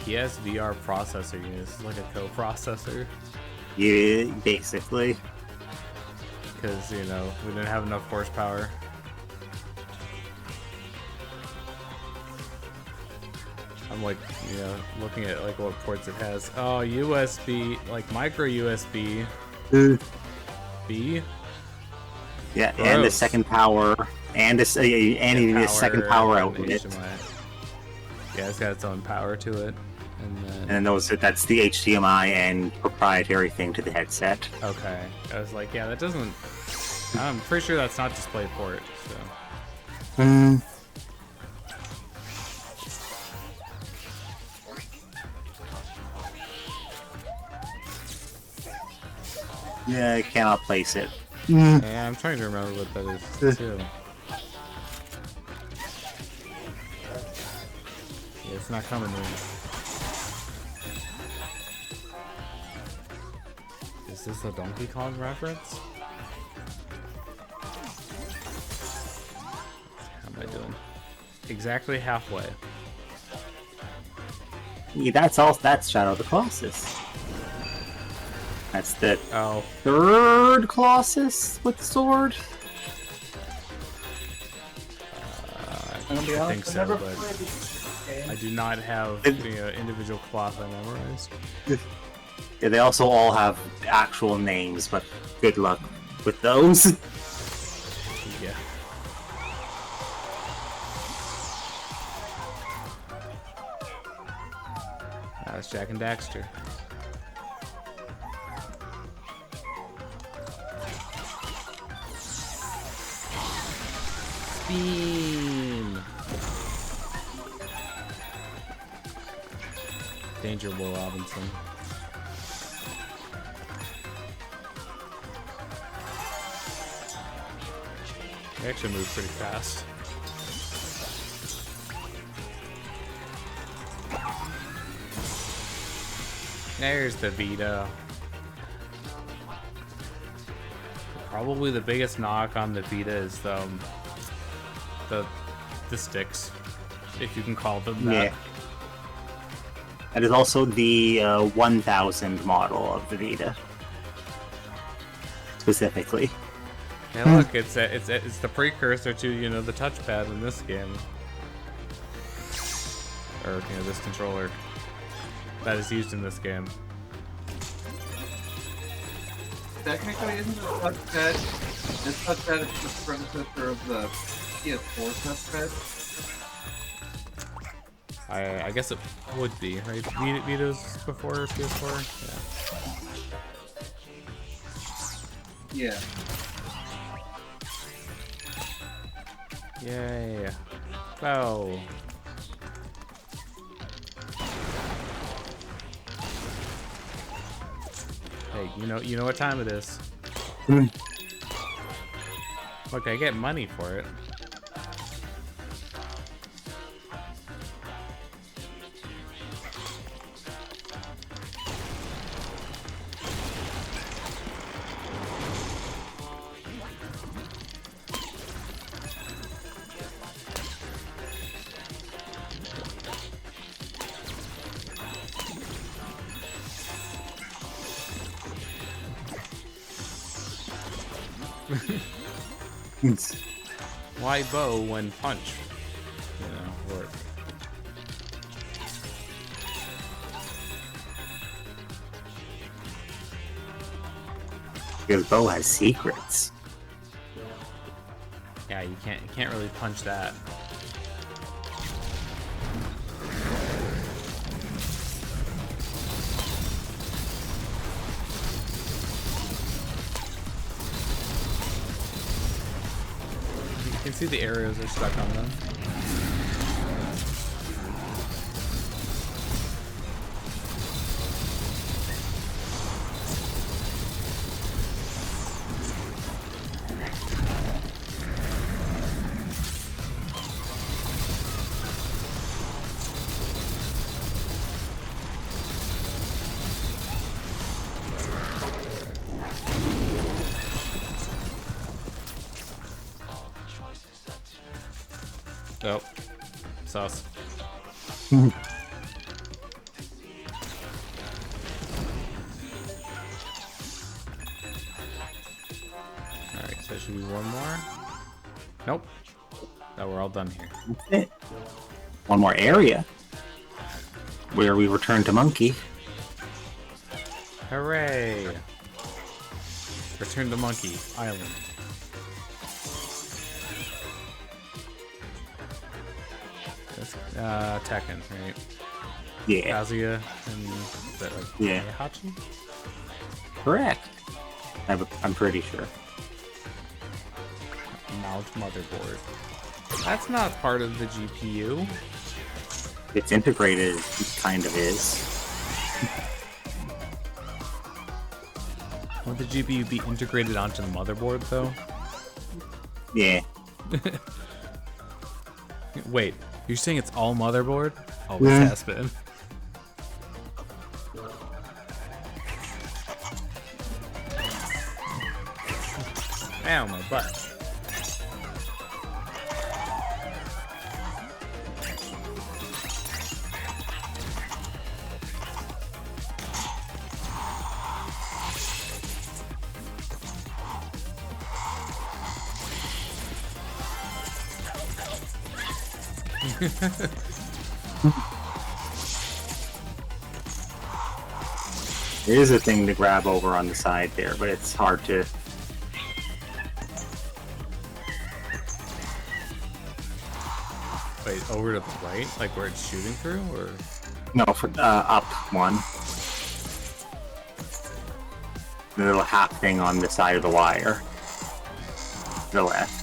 PSVR processor unit. This is like a co-processor. Yeah, basically. Because, you know, we didn't have enough horsepower. like, you know, looking at like what ports it has. Oh, USB, like micro USB. B. Yeah, Gross. and the second power, and a second power outlet. Yeah, it's got its own power to it. And then That's the HDMI and proprietary thing to the headset. okay, I was like, yeah, that doesn't. I'm pretty sure that's not DisplayPort. So. Yeah, I cannot place it. Yeah, I'm trying to remember what that is too. Yeah, it's not coming in. Is this a Donkey Kong reference? How am I doing? Exactly halfway. Yeah, that's Shadow of the Colossus. That's the third Colossus with the sword. I think so, but I do not have the individual cloth I memorized. Yeah, they also all have actual names, but good luck with those. Yeah. That's Jack and Daxter. Beam. Danger Will Robinson. They actually move pretty fast. There's the Vita. Probably the biggest knock on the Vita is the sticks, if you can call them that. Yeah. That is also the 1000 model of the Vita, specifically. Yeah, look, it's the precursor to, you know, the touchpad in this game, or, you know, this controller that is used in this game. Technically, isn't the touchpad? This touchpad is the predecessor of the PS4 touchpad. I guess it would be, right? Vita's before PS4. Yeah. Yay! Go! Hey, you know what time it is. Look, I get money for it. Why bow when punch? You know, work. Because bow has secrets. Yeah, you can't really punch that. You can see the arrows are stuck on them. Nope. Sus. Alright, so should be one more? Nope. No, we're all done here. One more area. where we return to Monkey. Hooray! Return to Monkey Island. That's Tekken, right? Yeah. Kazuya and is that like Yeah. Heihachi? Correct. I'm pretty sure. Mount motherboard. That's not part of the GPU. It's integrated, it kind of is. Would the GPU be integrated onto the motherboard though? Yeah. Wait, you're saying it's all motherboard? Always Yeah. has been. Ow, my butt. There is a thing to grab over on the side there, but it's hard to... Wait, over to the right? Like where it's shooting through, or? No, for up one. The little half thing on the side of the wire. To the left.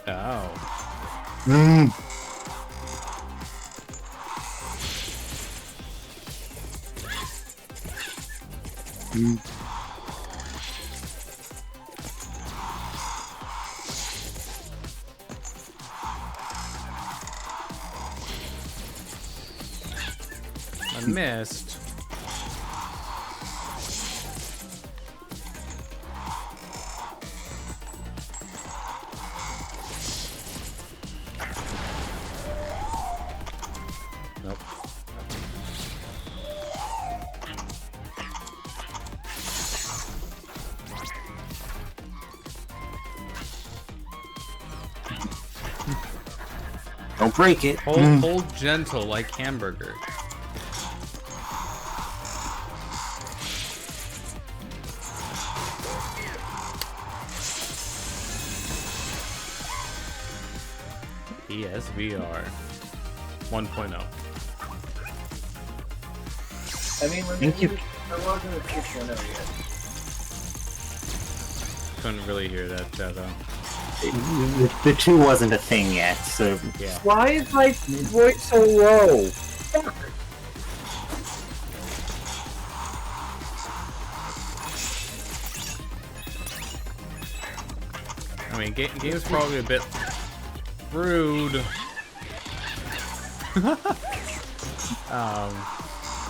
Oh. I missed. Nope. Don't break it. Hold gentle like hamburger. ESVR 1.0. I mean, Thank you. I wasn't a 2.0 yet. Couldn't really hear that, Shadow. The 2 wasn't a thing yet, so... Yeah. Why is my voice so low? I mean, game's probably a bit rude.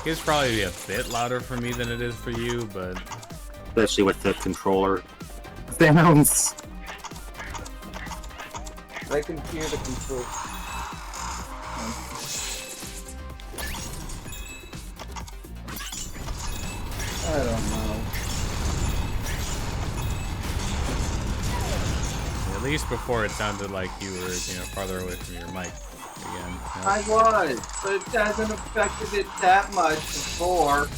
Game's probably a bit louder for me than it is for you, but Especially with the controller sounds. I can hear the control. I don't know. at least before it sounded like you were, farther away from your mic again. I was, but it hasn't affected it that much before.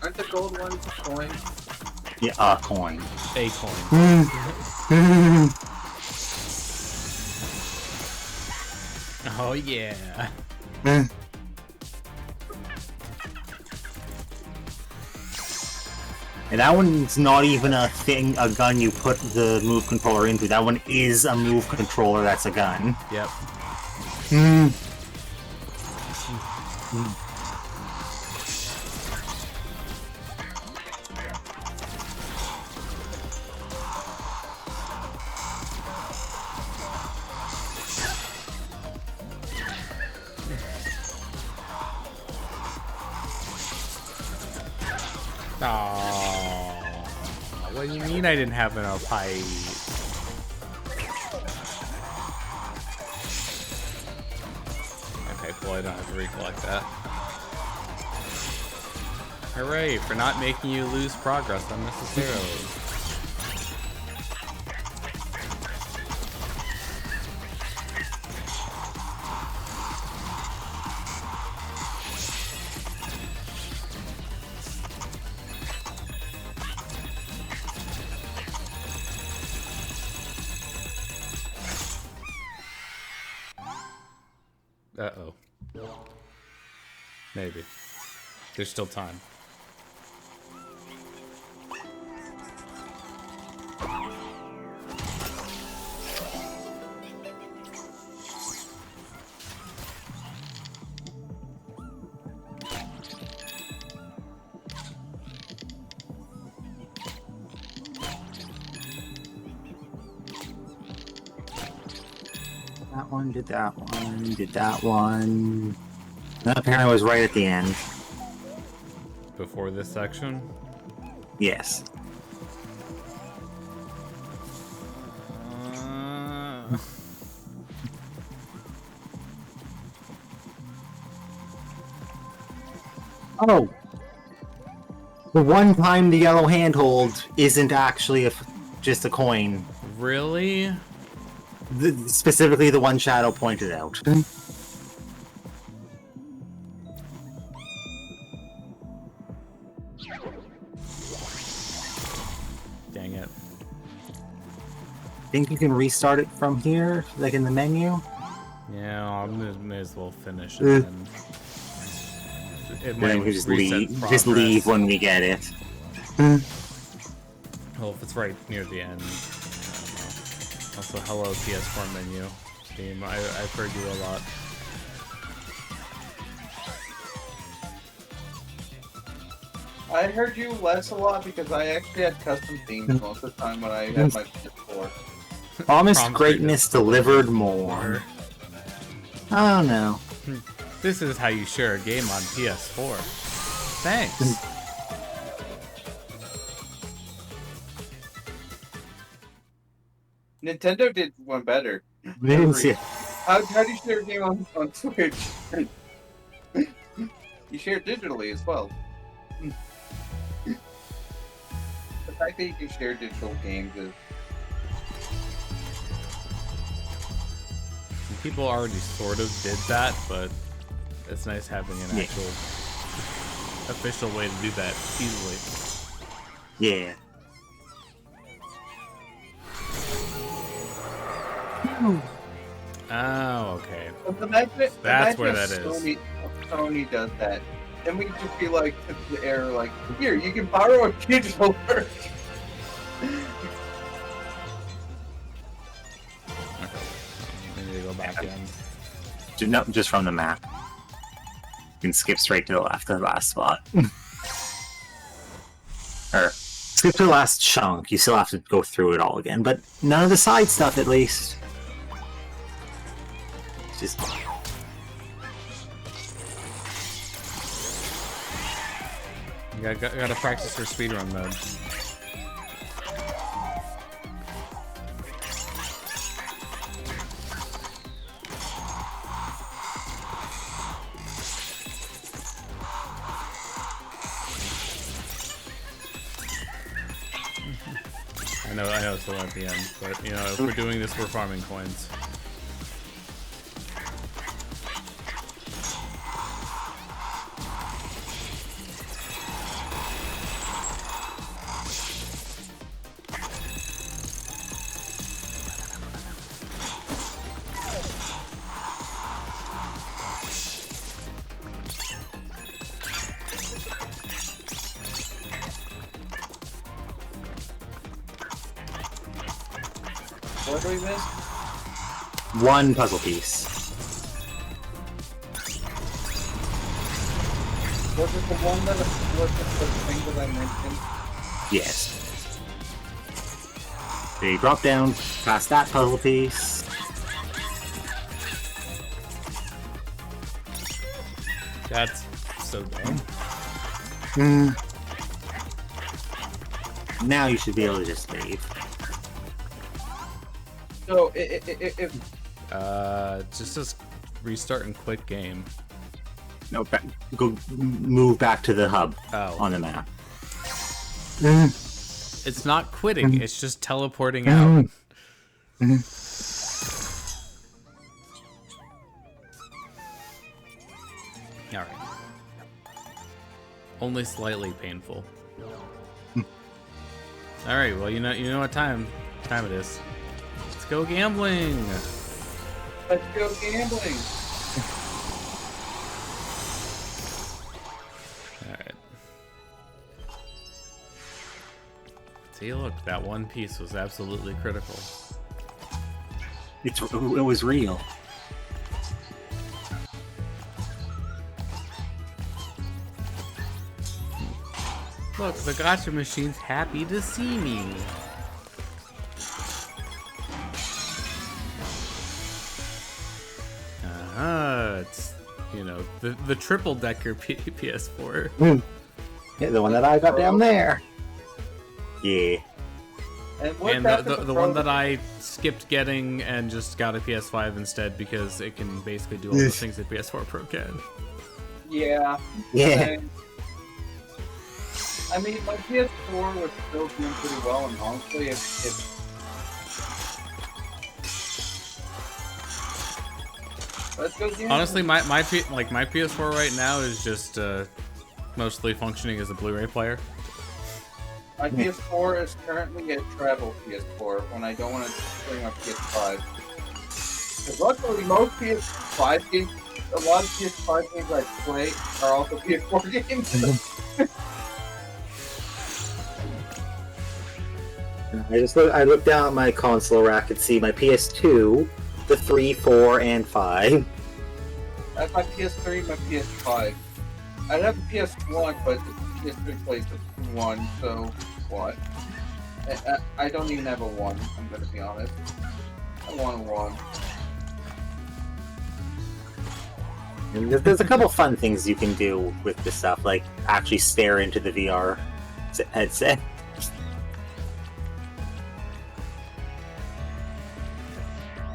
Aren't the gold ones a coin? Yeah, a coin. A coin. Oh yeah. And that one's not even a thing, a gun you put the move controller into. That one is a move controller that's a gun. Yep. Oh, what do you mean I didn't have enough height? Okay, cool, I don't have to recollect that. Hooray for not making you lose progress unnecessarily. Uh-oh. Maybe. There's still time. That one, did that one, did that one. That apparently was right at the end. Before this section? Yes. Oh! The one time the yellow handhold isn't actually just a coin. Really? Specifically the one Shadow pointed out. Dang it. Think you can restart it from here, like in the menu? Yeah, I may as well finish it then. It might Then we just reset leave. progress. Just leave when we get it. Well, if it's right near the end. I don't know. Also, hello PS4 menu. Game, I've heard you a lot. I heard you less a lot because I actually had custom themes most of the time when I had my PS4. Promised Promised greatness delivered more. I don't know. This is how you share a game on PS4. Thanks. Nintendo did one better. We didn't see it. How do you share a game on Switch? You share digitally as well. The fact that you can share digital games is... People already sort of did that, but it's nice having an actual official way to do that easily. Yeah. Oh, okay. That's where that is. Sony does that. Then we just be like to the air, like, here, you can borrow a digital version. I need to go back in. No, just from the map. You can skip straight to the left of the last spot. Or skip to the last chunk. You still have to go through it all again, but none of the side stuff at least. It's just... You gotta practice for speedrun mode. I know it's still at the end, but you know, if we're doing this, we're farming coins. What do we miss? One puzzle piece. Was it the one that was the thing that I mentioned? Yes. So you drop down past that puzzle piece. That's so dumb. Now you should be able to just leave. So, Just restart and quit game. No, go move back to the hub on the map. It's not quitting, it's just teleporting out. Alright. Only slightly painful. Alright, well you know what time it is. Let's go gambling! Let's go gambling! Alright. See, look, that one piece was absolutely critical. It was real. Look, the gotcha machine's happy to see me. It's, you know, the triple decker PS4. Yeah, the one that I got down there. Yeah. And the one that I skipped getting and just got a PS5 instead because it can basically do all the things that PS4 Pro can. Yeah. Yeah. I mean, my PS4 was still doing pretty well, and honestly, let's go gambling. Honestly, my PS4 right now is just mostly functioning as a Blu-ray player. My PS4 is currently a travel PS4 when I don't want to bring my PS5. Because luckily, most PS5 games, a lot of PS5 games I play are also PS4 games. I looked down at my console rack and see my PS2, the 3, 4, and 5. That's my PS3, my PS5. I'd have the PS1, but the PS3 plays the 1, so what? I don't even have a 1, I'm gonna be honest. I want a 1. And there's a couple fun things you can do with this stuff, like actually stare into the VR headset.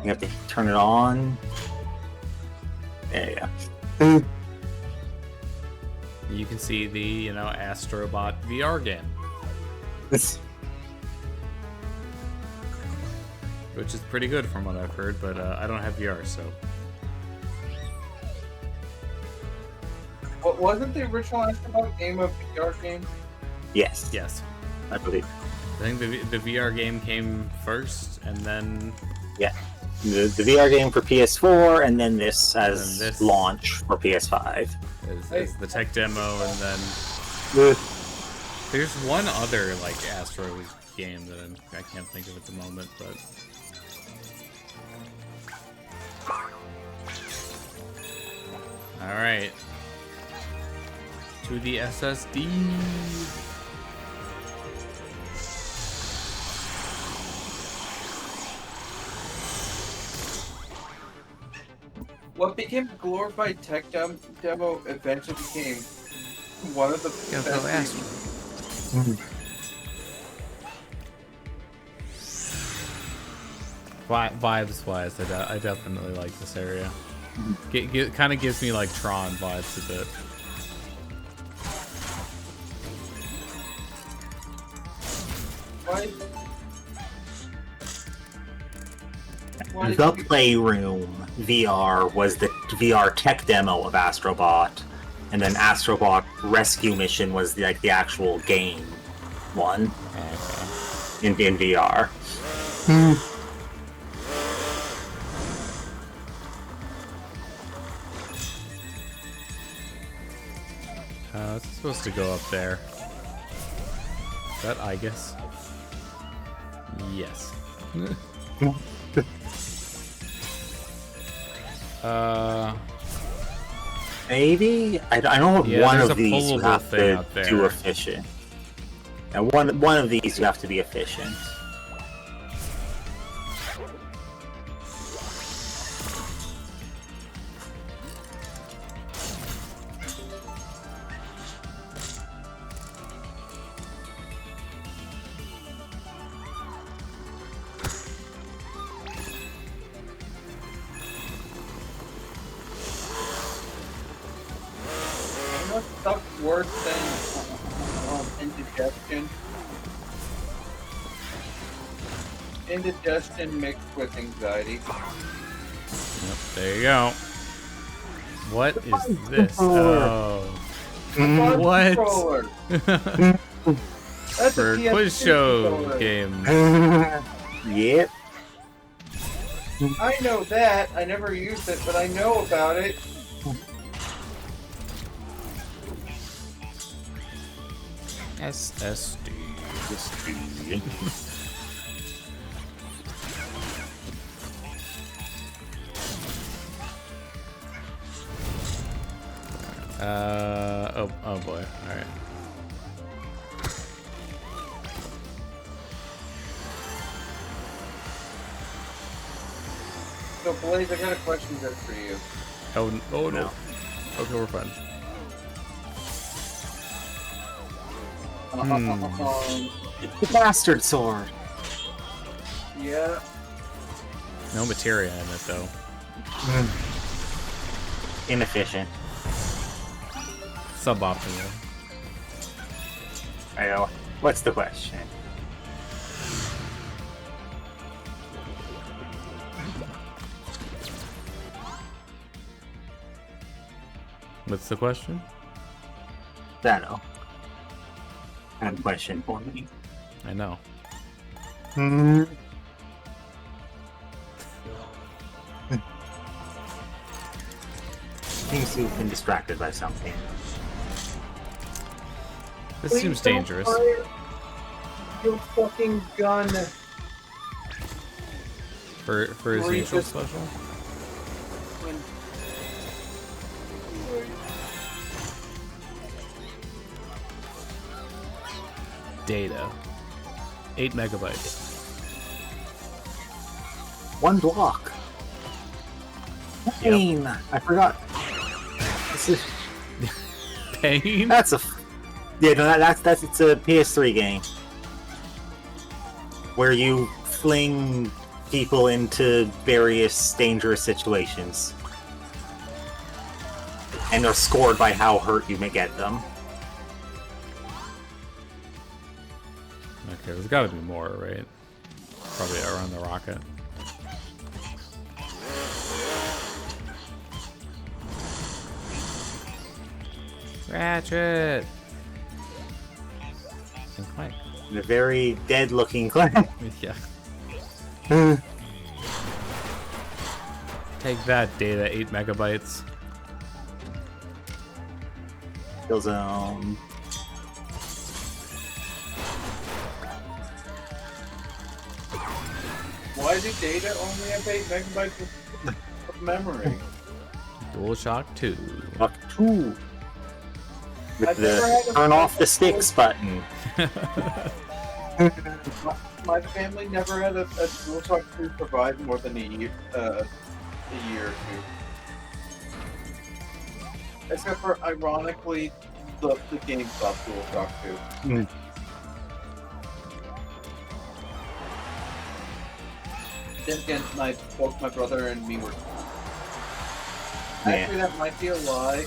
You have to turn it on. There you go. You can see the, you know, Astrobot VR game. Which is pretty good from what I've heard, but I don't have VR, so... What wasn't the original Astrobot game a VR game? Yes. Yes. I believe. I think the VR game came first, and then... Yeah. The VR game for PS4, and then this as launch for PS5. As the tech demo, and then... There's one other, like, Astro game that I can't think of at the moment, but... Alright. To the SSD! What became a glorified tech demo eventually became one of the best games. Vibes-wise, I definitely like this area. Kind of gives me, like, Tron vibes a bit. The Playroom VR was the VR tech demo of Astrobot, and then Astrobot Rescue Mission was the actual game one in VR. It's supposed to go up there. Is that Igus? Yes. Maybe? I know one of these you have to do do efficient. And one of these you have to be efficient. worse than indigestion. Indigestion mixed with anxiety. Yep, there you go. What is this? Oh. What? Controller. That's For a PS2 quiz show controller. game. Yep. I know that. I never used it, but I know about it. SSD. Oh boy. Alright. So, Blaze, I got a question just for you. Oh no. Okay, we're fine. The bastard sword. Yeah. No materia in it though. Inefficient. Suboptimal. I know. What's the question? What's the question? Dano. Have a question for me. I know. Seems to have been distracted by something. This seems dangerous. Your fucking gun. For his Or you usual just- special? Data. 8 megabytes. One block. Pain. I forgot. This is, Pain? that's a. Yeah, no, that's it's a PS3 game where you fling people into various dangerous situations, and they're scored by how hurt you may get them. Okay, there's gotta be more, right? Probably around the rocket. Ratchet! And Clank. The very dead-looking clan. Yeah. Take that, data, 8 megabytes. Kill zone. Why did Data only have 8 megabytes of memory? DualShock 2. Up 2. With I've never had the a- turn off the sticks button. My family never had a DualShock 2 survive more than a year or two. Except for, ironically, the GameStop DualShock 2. Then again, both my brother and me were. Yeah. Actually, that might be a lie.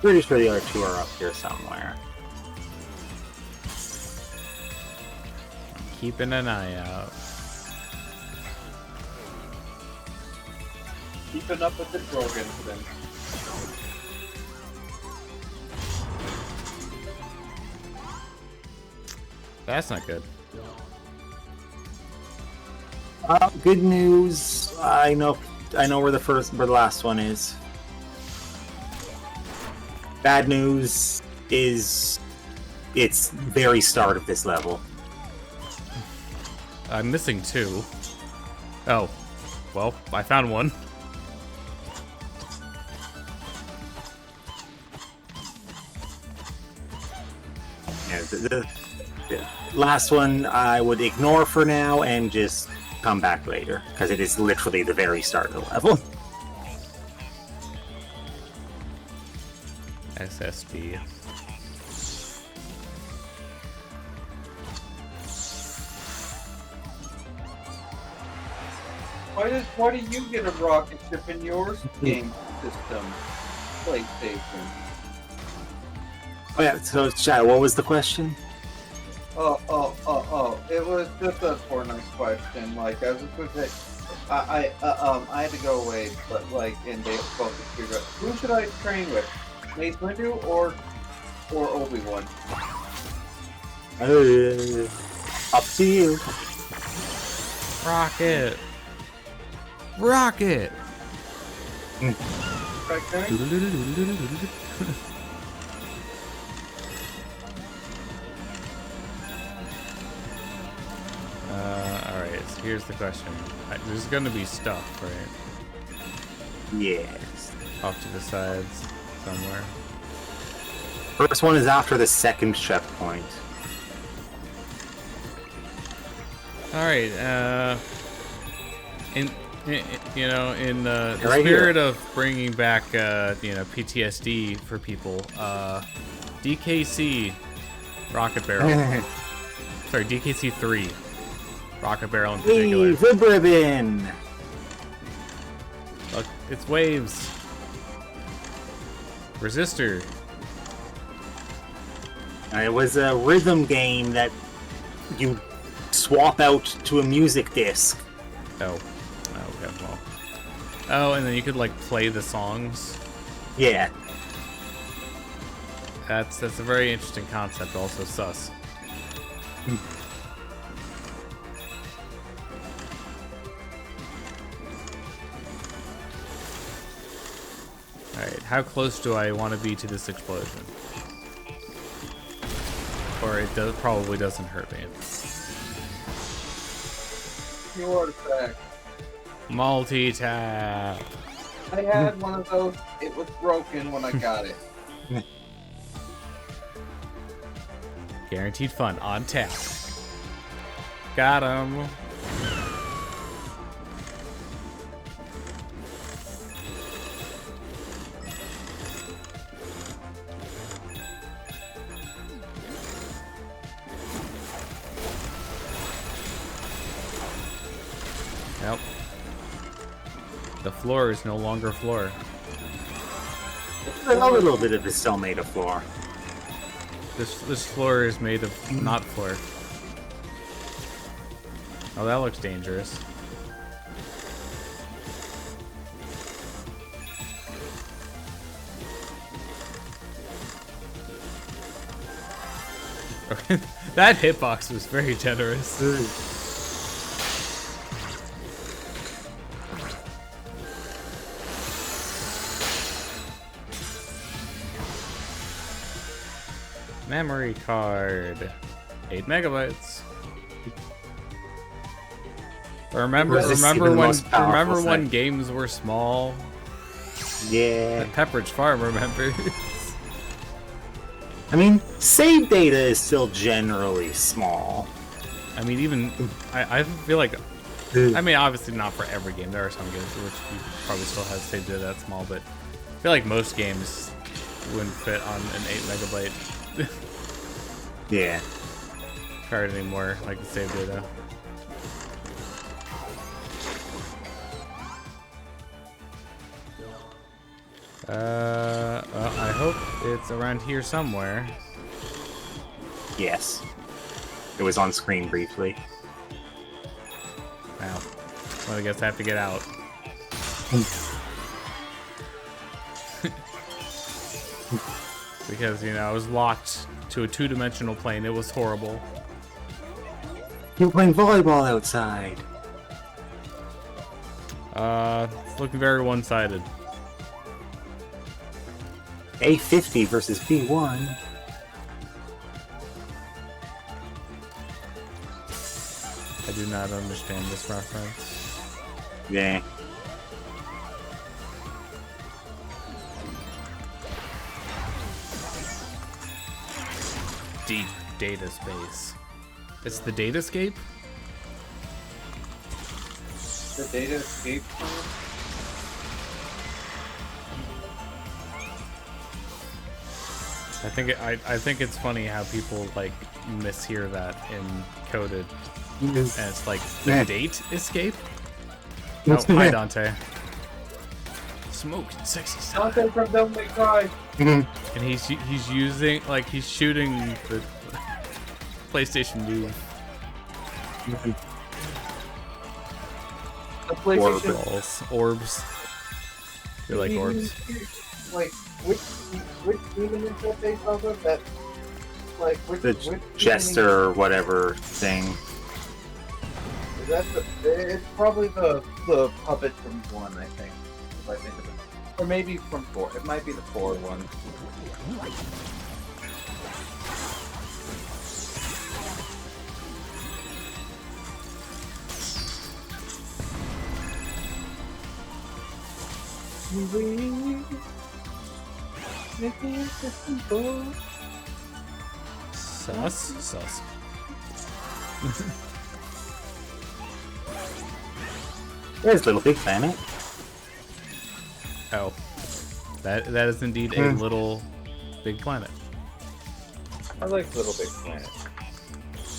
Pretty sure the other two are up here somewhere. Keeping an eye out. Keeping up with the drug incident. That's not good. Good news. I know where the last one is. Bad news is it's very start of this level. I'm missing 2. Oh. Well, I found one. Yeah, the last one I would ignore for now and just come back later, because it is literally the very start of the level. SSD. Why do you get a rocket ship in yours game system? PlayStation. Oh yeah, so Chad, what was the question? Oh. It was just a Fortnite question. Like, I was just going to say, I had to go away, but like, and they both figured out, who should I train with? Mace Windu or Obi-Wan? Up to you. Rocket. Rocket. Right there? Alright, so here's the question. There's gonna be stuff, right? Yes. Off to the sides somewhere. First one is after the second checkpoint. Alright, in the Right spirit here. of bringing back, PTSD for people, DKC Rocket Barrel. Sorry, DKC 3 Rocket Barrel in particular. Hey, Vib Ribbon! Look, it's waves. Resistor. It was a rhythm game that you swap out to a music disc. Oh, okay, well. Oh, and then you could like play the songs. Yeah. That's a very interesting concept. Also sus. All right, how close do I want to be to this explosion? Or it probably doesn't hurt me. New artifact. Multi-tap. I had one of those. It was broken when I got it. Guaranteed fun on tap. Got him. Nope. The floor is no longer floor. A little bit of it still made of floor. This floor is made of not floor. Oh, that looks dangerous. That hitbox was very generous. Memory card. 8 megabytes. Remember This is even the most powerful when thing. games were small? Yeah. Pepperidge Farm remembers. I mean, save data is still generally small. I mean, even I feel like, I mean, obviously not for every game. There are some games which you probably still have saved data that small, but I feel like most games wouldn't fit on an 8 megabyte Yeah. card anymore, like the save data. Well, I hope it's around here somewhere. Yes. It was on screen briefly. Wow. Well, I guess I have to get out. Because, I was locked to a 2-dimensional plane. It was horrible. You were playing volleyball outside. It's looking very one-sided. A50 versus B1. I do not understand this reference. Yeah. Deep data space. It's the datascape? The data escape plan? I think it's funny how people like mishear that in coded, and it's like the Yeah. date escape. Oh, hi Dante. Smoke and sexy stuff. Dante from Devil May Cry. And he's using he's shooting the PlayStation move. The PlayStation. Balls. Orbs. You're like orbs. Like which demon is that based off of? That which Jester or whatever thing. Is that it's probably the puppet from 1, I think. If I think of it. Or maybe from 4. It might be the 4 one. Sus. There's Little Big Planet. Oh. That is indeed a little big planet. I like Little Big Planet.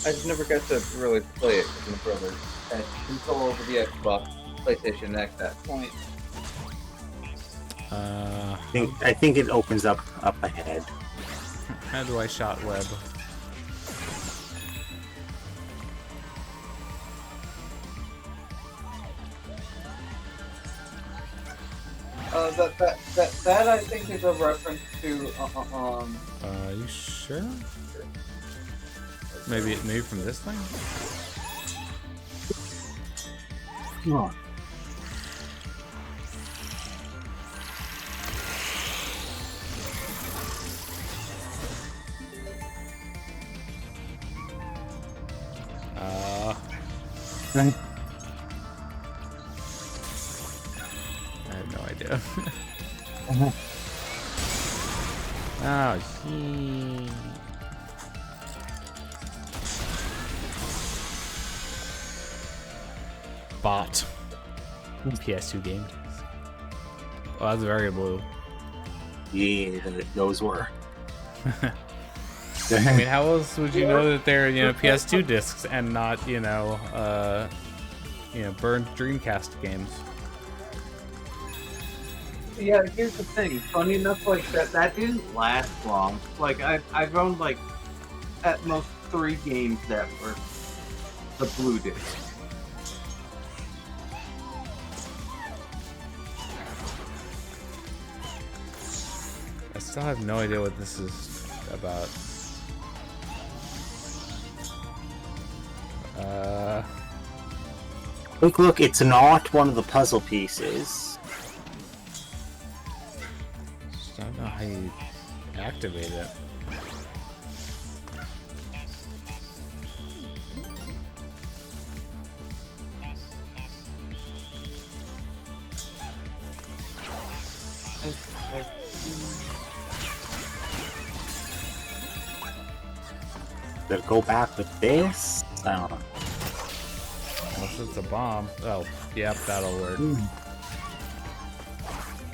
I just never got to really play it with my brother. And control over the Xbox, PlayStation X at that point. I think it opens up ahead. How do I shot web? That I think is a reference to You sure? Maybe from this thing? Come on. Right. I have no idea. Oh, gee. Bot. PS2 game. Oh, that's very blue. Yeah, those were. I mean, how else would you know that they're PS2 discs and not burned Dreamcast games? Yeah, here's the thing. Funny enough, that didn't last long. I've owned at most 3 games that were the blue disc. I still have no idea what this is about. Look, it's not one of the puzzle pieces. Just don't know how you activate it. Did it go back with this? I don't know. Unless it's a bomb. Oh, yep, that'll work.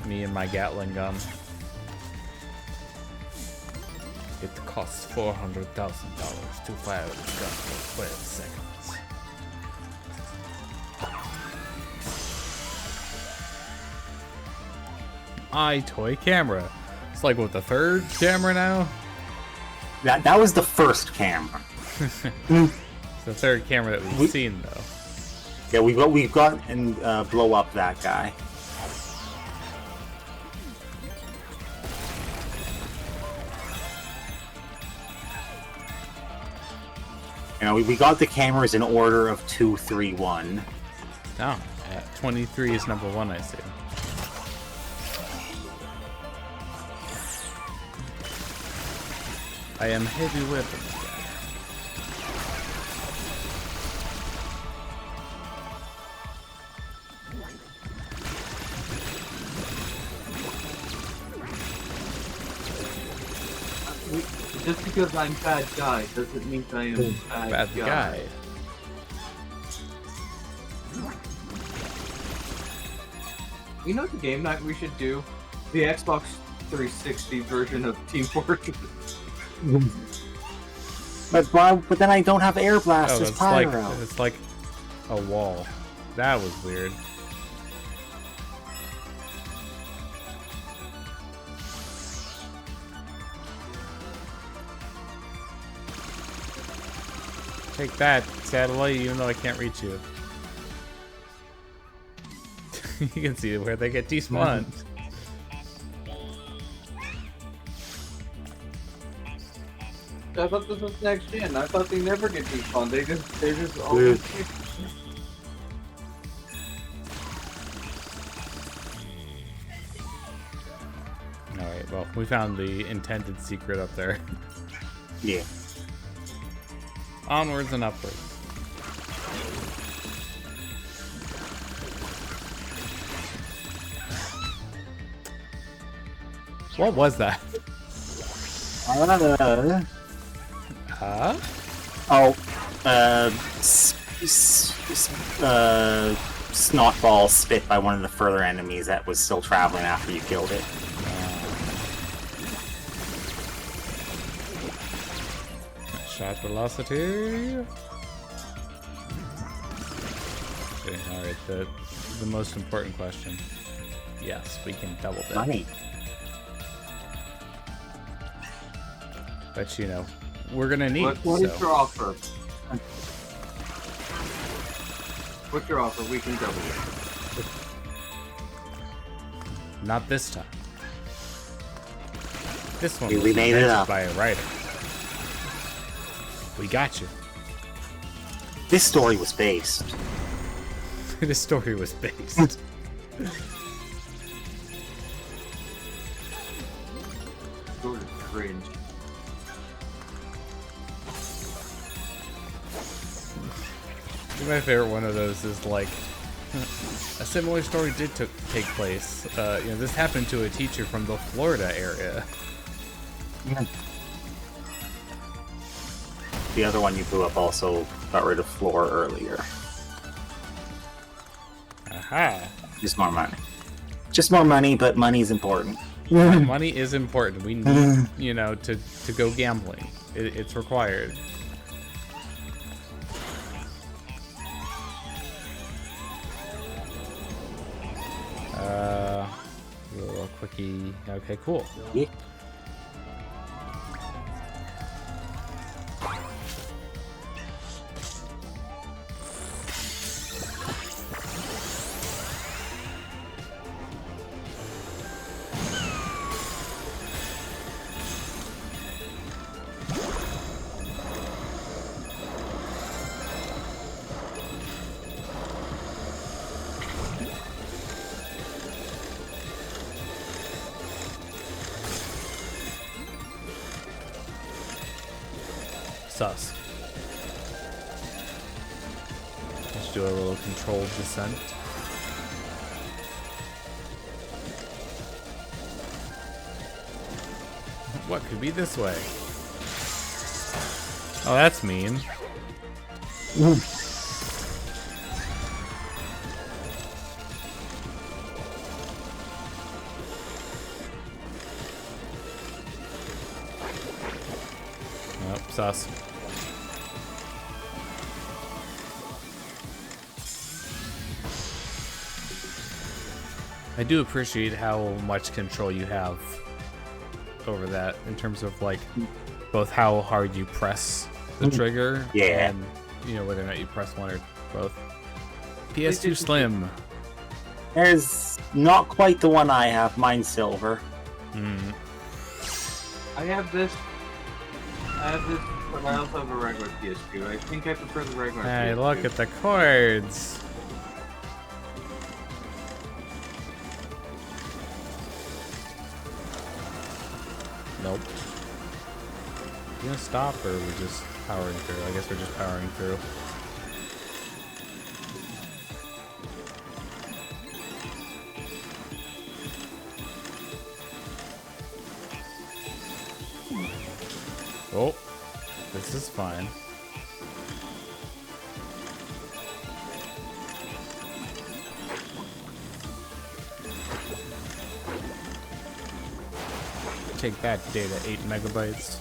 Me and my Gatling gun. It costs $400,000 to fire this gun for 12 seconds. Toy camera. It's like what, the 3rd camera now? That was the first camera. It's the 3rd camera that we've seen though. Yeah, we've got and blow up that guy. We got the cameras in order of 2, 3, 1. Oh, 23 is number 1, I see. I am heavy weapons guy. Just because I'm bad guy doesn't mean I am bad guy. You know the game night we should do? The Xbox 360 version of Team Fortress. But then I don't have air blast as pyro. It's like a wall. That was weird. Take that, satellite, even though I can't reach you. You can see where they get despawned. I thought this was next gen. I thought they never get despawned. They just always kick. Alright, well, we found the intended secret up there. Yeah. Onwards and upwards. What was that? Huh? Oh, snotball spit by one of the further enemies that was still traveling after you killed it. Shot velocity. Okay, alright, the most important question. Yes, we can double dip. Money. But you know, we're gonna need What is so. your offer? What's your offer? We can double it. Not this time. This one We was made it invented up. by a writer. We got you. This story was based. This story was based. Sort of cringe. My favorite one of those is like a similar story did take place. You know, this happened to a teacher from the Florida area. The other one you blew up also got rid of floor earlier. Aha! Just more money. Just more money, but money's important. Money is important. We need, you know, to go gambling. It's required. Do a little quickie. Okay, cool. Yeah. Sus. Let's do a little controlled descent. What could be this way? Oh, that's mean. Nope, sus. I do appreciate how much control you have over that in terms of like both how hard you press the trigger Yeah. and you know whether or not you press one or both. PS2 Slim. There's not quite the one I have. Mine's silver. I have this, but I also have a regular PS2. I think I prefer the regular Hey, PS2. look at the chords. Nope. You gonna stop or are we just powering through? I guess we're just powering through. Oh, this is fine. Take that data, 8 megabytes.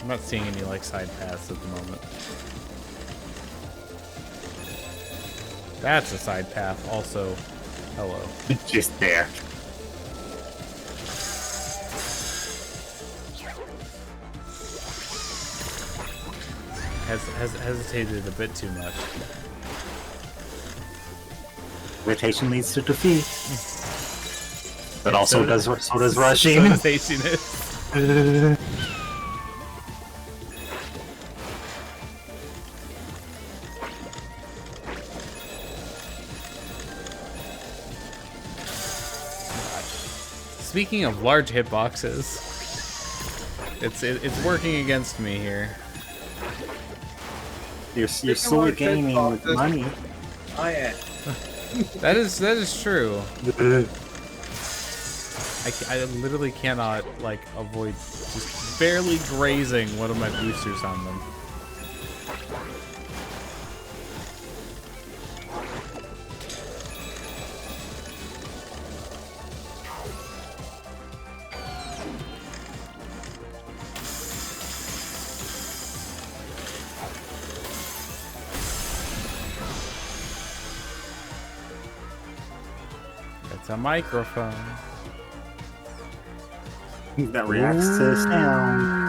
I'm not seeing any like side paths at the moment. That's a side path also. Hello. Just there. has hesitated a bit too much. Hesitation leads to defeat. But Yeah, also so does rushing. So does hastiness. Speaking of large hitboxes, it's working against me here. You're slowly gaining with money. Oh yeah. That is true. I literally cannot like avoid just barely grazing one of my boosters on them. It's a microphone. That reacts to sound.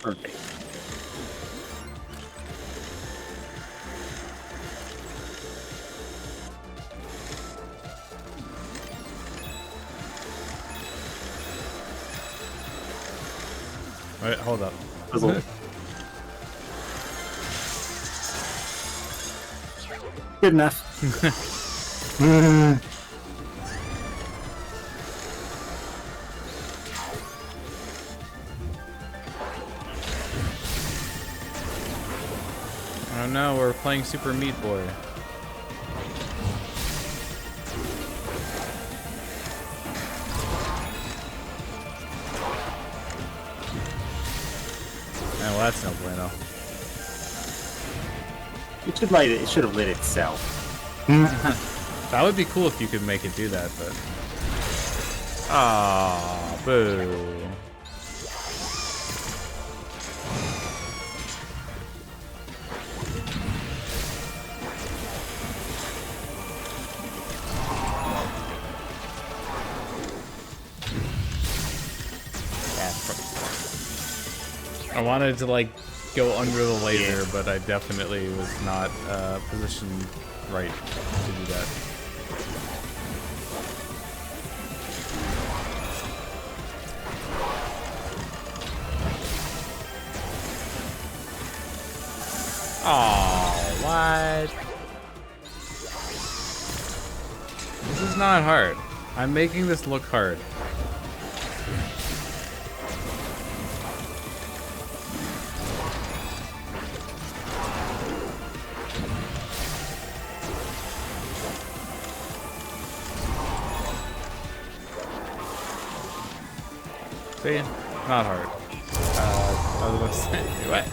Perfect. Wait, hold up. Puzzle. Good enough. Oh no, we're playing Super Meat Boy. Oh, well, that's no bueno. It should light it. It should have lit itself. That would be cool if you could make it do that, but... Ah, boo. I wanted to like go under the laser, but I definitely was not positioned right to do that. Oh, what? This is not hard. I'm making this look hard. See? Not hard. I was about to say, what?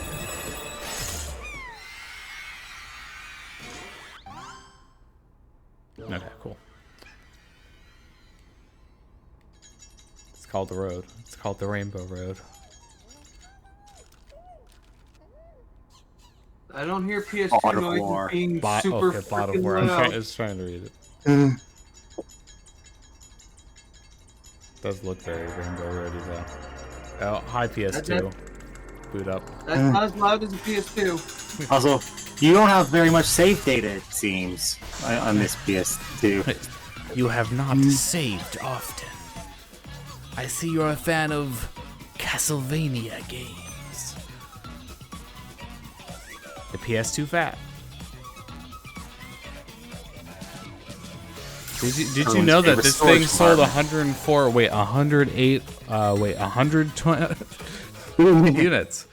Okay, cool. It's called the road. It's called the Rainbow Road. I don't hear PS2 noises being super Okay, bottom freaking floor. loud. I was trying to read it. Does look very Rainbow Roady though. Oh, hi PS2. Boot up. That's not as loud as a PS2. Also, you don't have very much save data, it seems, on this PS2. You have not saved often. I see you're a fan of Castlevania games. The PS2 fat. Did you know that this thing sold 104? Wait, 108. 120 units.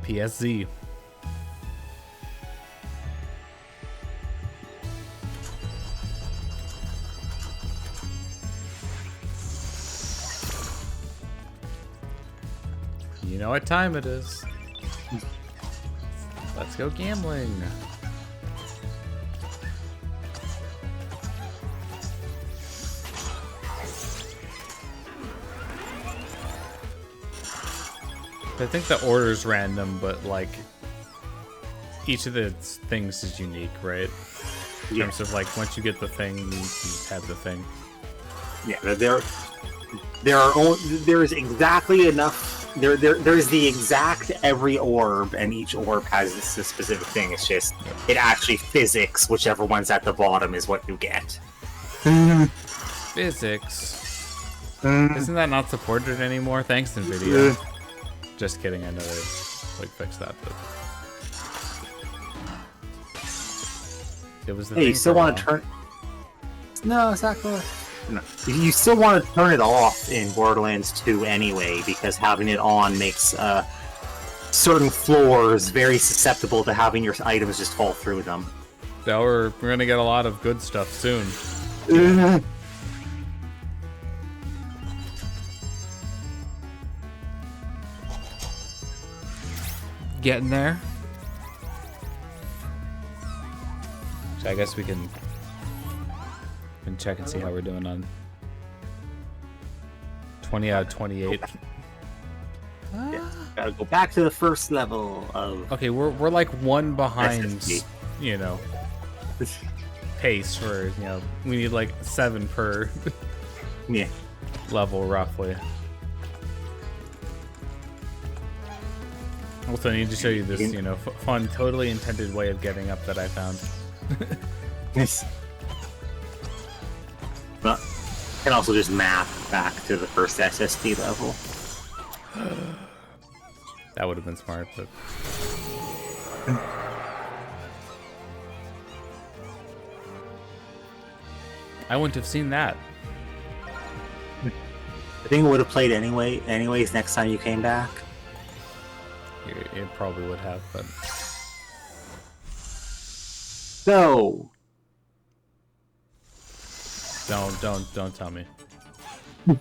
PSZ. You know what time it is. go gambling. I think the order's random, but like each of the things is unique, right? In terms of like once you get the thing, you have the thing. Yeah, there is exactly enough. There's the exact every orb, and each orb has this specific thing. It's just it actually physics. Whichever one's at the bottom is what you get. Physics. Isn't that not supported anymore? Thanks, NVIDIA. Just kidding. I know they like fixed that, but it was the Hey, thing you still for a want to while. turn? No, it's not going. No, you still want to turn it off in Borderlands 2 anyway, because having it on makes certain floors very susceptible to having your items just fall through them. Now we're gonna get a lot of good stuff soon. Getting there. So I guess we can check and see how we're doing on 20 out of 28. Gotta go back to the first level of. Okay, we're like one behind, SSD. you know, pace for, you know, we need like 7 per Yeah. level roughly. Also, I need to show you this, you know, fun, totally intended way of getting up that I found. Yes. But can also just map back to the first SSD level. That would have been smart, but I wouldn't have seen that. I think it would have played anyways next time you came back. It probably would have, but So don't tell me. No,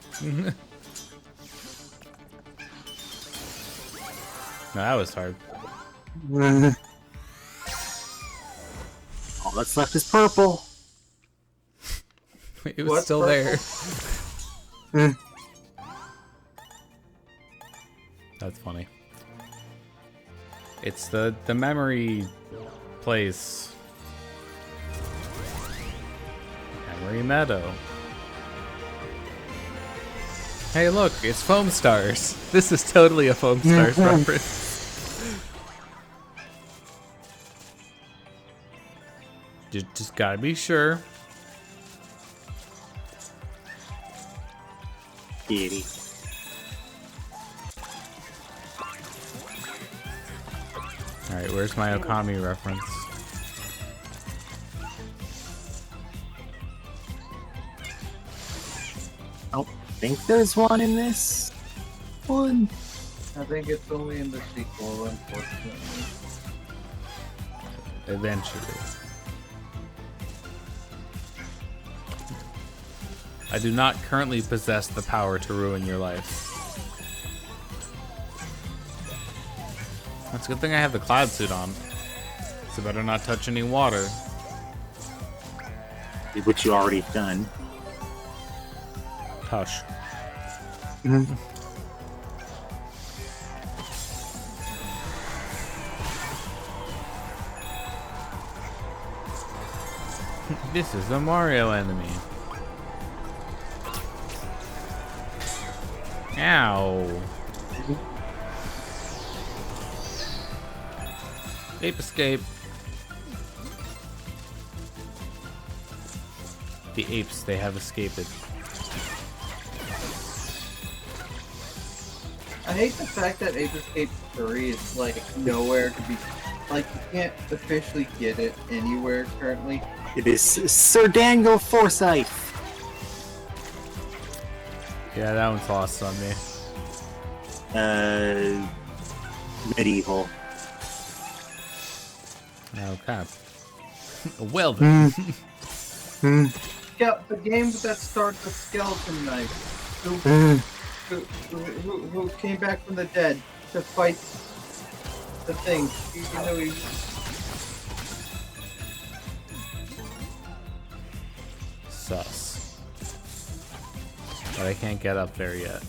that was hard. all that's left is purple. It was What's still purple? there. That's funny. It's the memory place. Memory Meadow. Hey, look, it's Foam Stars. This is totally a Foam Stars reference. Just gotta be sure. Kitty. Alright, where's my Okami reference? I think there's one in this one. I think it's only in the sequel, unfortunately. Eventually. I do not currently possess the power to ruin your life. That's a good thing I have the cloud suit on. So better not touch any water. Which you already done. Hush. This is the Mario enemy. Ow. Ape escape. The apes, they have escaped. I hate the fact that Ape Escape 3 is like nowhere to be. Like, you can't officially get it anywhere currently. It is Sir Daniel Forsyth. Yeah, that one's lost on me. Medieval. Okay. Well then. Yeah, the game that starts with Skeleton Knight, who came back from the dead to fight the thing. You know, Sus. But I can't get up there yet.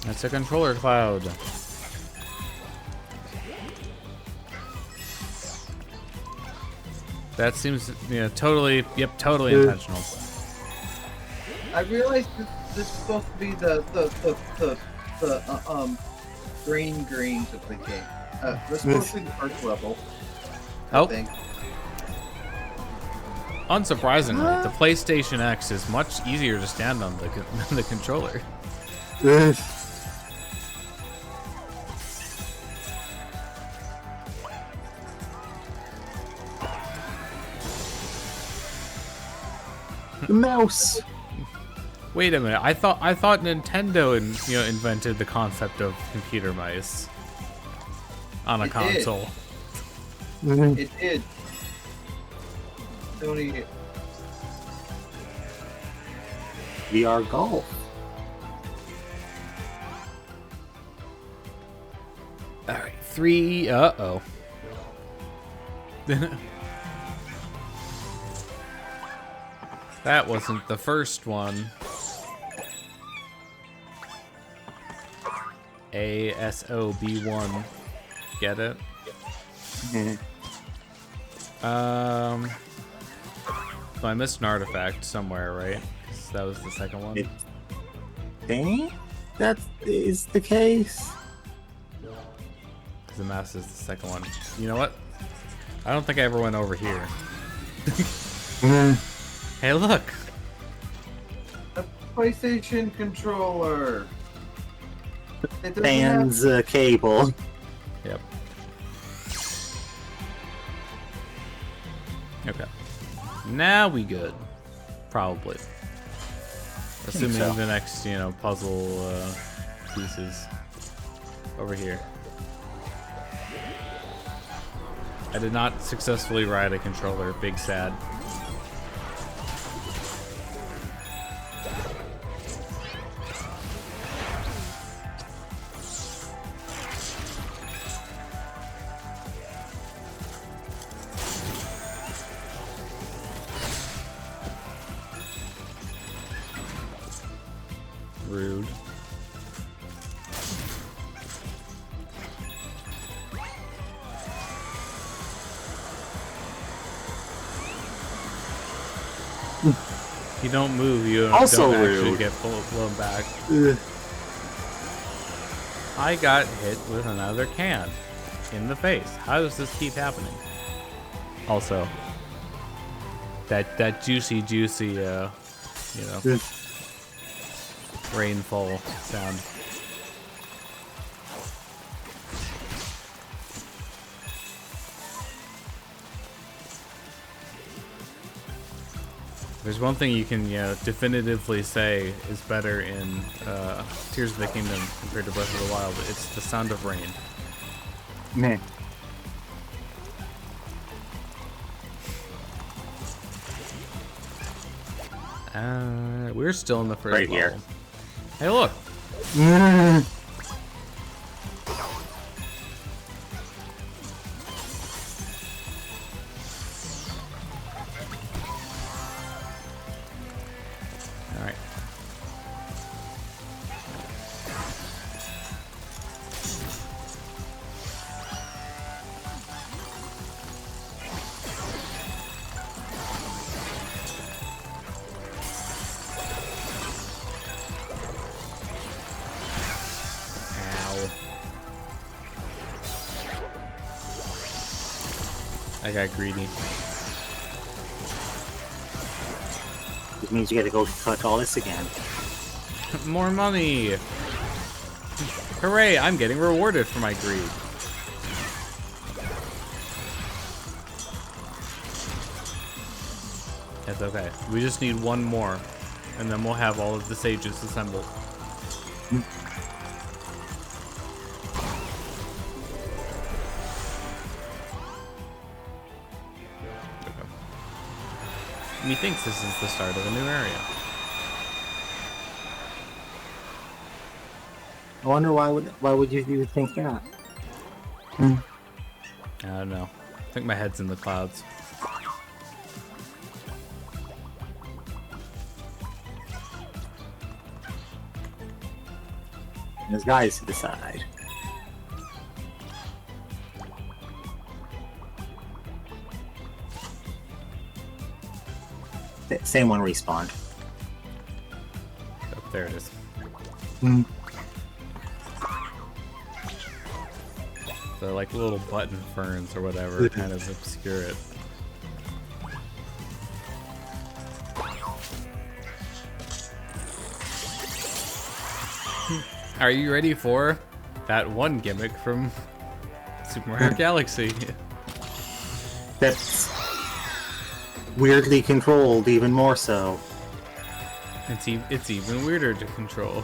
That's a controller cloud. That seems, totally, totally intentional. I realized this is supposed to be the green greens of the game. This is supposed to be the first level. I think. Unsurprisingly, the PlayStation X is much easier to stand on than the controller. The mouse. Wait a minute. I thought Nintendo invented the concept of computer mice on a console. It did. Don't eat it. VR golf. All right, 3. Uh-oh. That wasn't the first one. ASOB1. Get it? So I missed an artifact somewhere, right? So that was the second one. I think that is the case. The mouse is the second one. You know what? I don't think I ever went over here. Hey, look! A PlayStation controller. It doesn't Fans cable. Yep. Okay. Now we good. Probably. Assuming so. the next, puzzle pieces over here. I did not successfully ride a controller. Big sad. Rude. If you don't move, you Also don't actually rude. get blown back. I got hit with another can in the face. How does this keep happening? Also, that juicy, rainfall sound. There's one thing you can definitively say is better in Tears of the Kingdom compared to Breath of the Wild. It's the sound of rain. Man. We're still in the first Right here. level. Hey, look! Alright. I got greedy. Which means you gotta go collect all this again. More money! Hooray, I'm getting rewarded for my greed. It's okay. We just need one more, and then we'll have all of the sages assembled. Methinks this is the start of a new area. I wonder why would you think that? I don't know. I think my head's in the clouds. There's guys to the side. Same one respawned. Oh, there it is. The like little button ferns or whatever kind of obscure it. Are you ready for that one gimmick from Super Mario Galaxy? That's weirdly controlled, even more so. It's even weirder to control.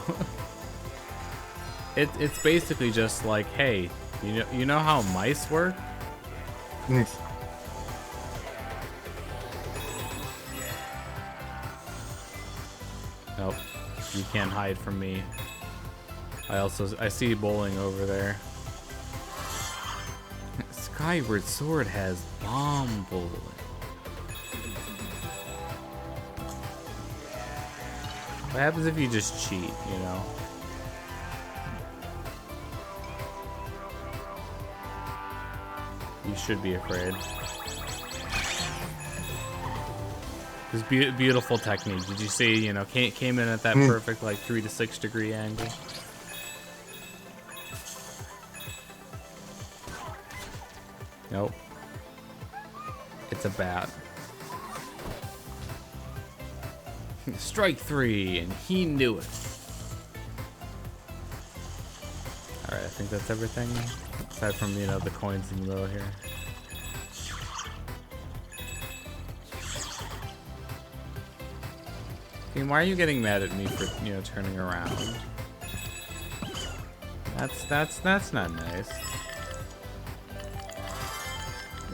It's basically just like, hey, you know how mice work? Yes. Nope, you can't hide from me. I see bowling over there. Skyward Sword has bomb bowling. What happens if you just cheat, you know? You should be afraid. This beautiful technique. Did you see, you know, came in at that perfect, like, 3 to 6 degree angle? Nope. It's a bat. Strike 3, and he knew it. Alright, I think that's everything. Aside from, you know, the coins in the middle here. Okay, why are you getting mad at me for, you know, turning around? That's not nice.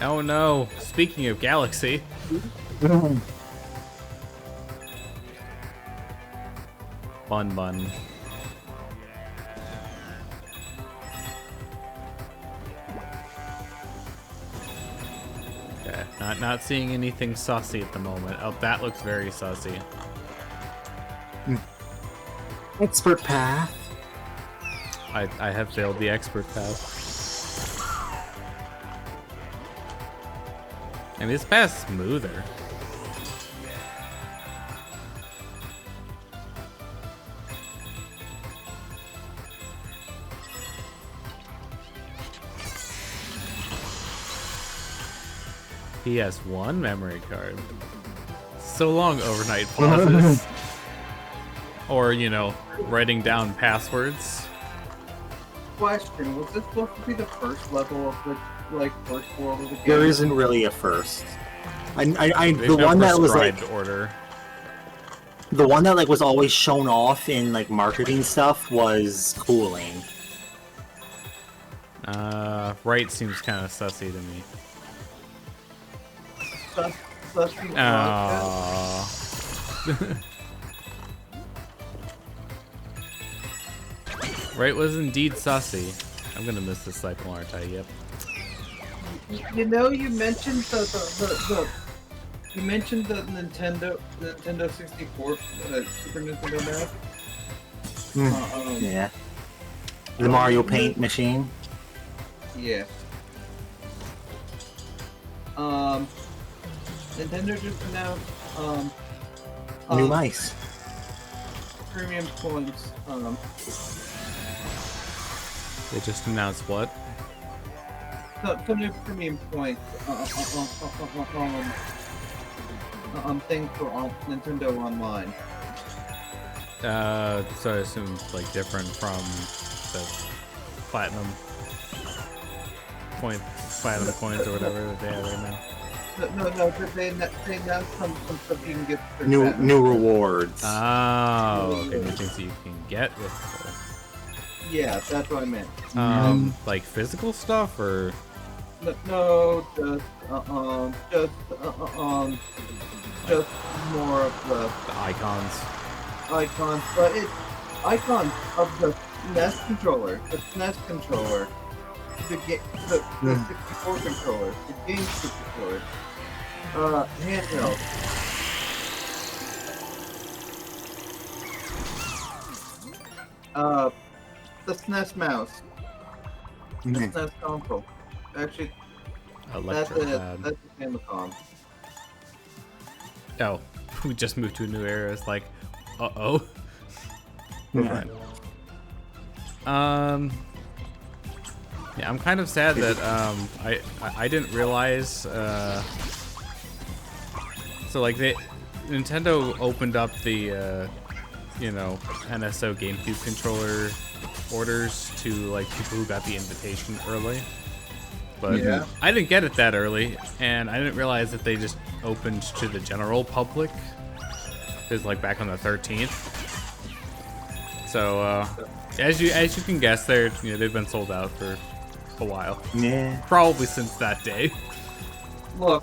Oh no, speaking of Galaxy. Bun. Okay, not seeing anything sussy at the moment. Oh, that looks very sussy. Expert path. I have failed the expert path. And this path's smoother. He has one memory card. So long, overnight pauses. Or, you know, writing down passwords. Question: was this supposed to be the first level of the first world of the game? There isn't really a first. There's The no one that was like prescribed order. the one that like was always shown off in like marketing stuff was cooling. Right seems kind of sussy to me. Sussy. Right was indeed sussy. I'm gonna miss this cycle, aren't I? Yep. You know, you mentioned you mentioned the Nintendo 64, Super Nintendo NES. Yeah. The Mario Paint machine. Yeah. Nintendo just announced New mice. premium coins. They just announced what? Some new premium points. Thing for Nintendo Online. So I assume like different from the platinum coins or whatever that they have right now. No, they announced some stuff you can get for New rewards. Oh, okay, new things that you can get with yeah, that's what I meant. like physical stuff or No, just more of the icons. icons, but it's icons of the SNES controller, the SNES controller, the 64 controller, the GameCube controller, handheld. The SNES mouse, the SNES console. Actually, that's Electropad. the Famicom. Oh, we just moved to a new era. It's like, uh-oh. Yeah. Yeah, I'm kind of sad that I didn't realize so like Nintendo opened up the you know, NSO GameCube controller orders to like people who got the invitation early. But Yeah. I didn't get it that early, and I didn't realize that they just opened to the general public. Because like back on the 13th. So as you can guess, they've been sold out for a while. Yeah. Probably since that day. Look,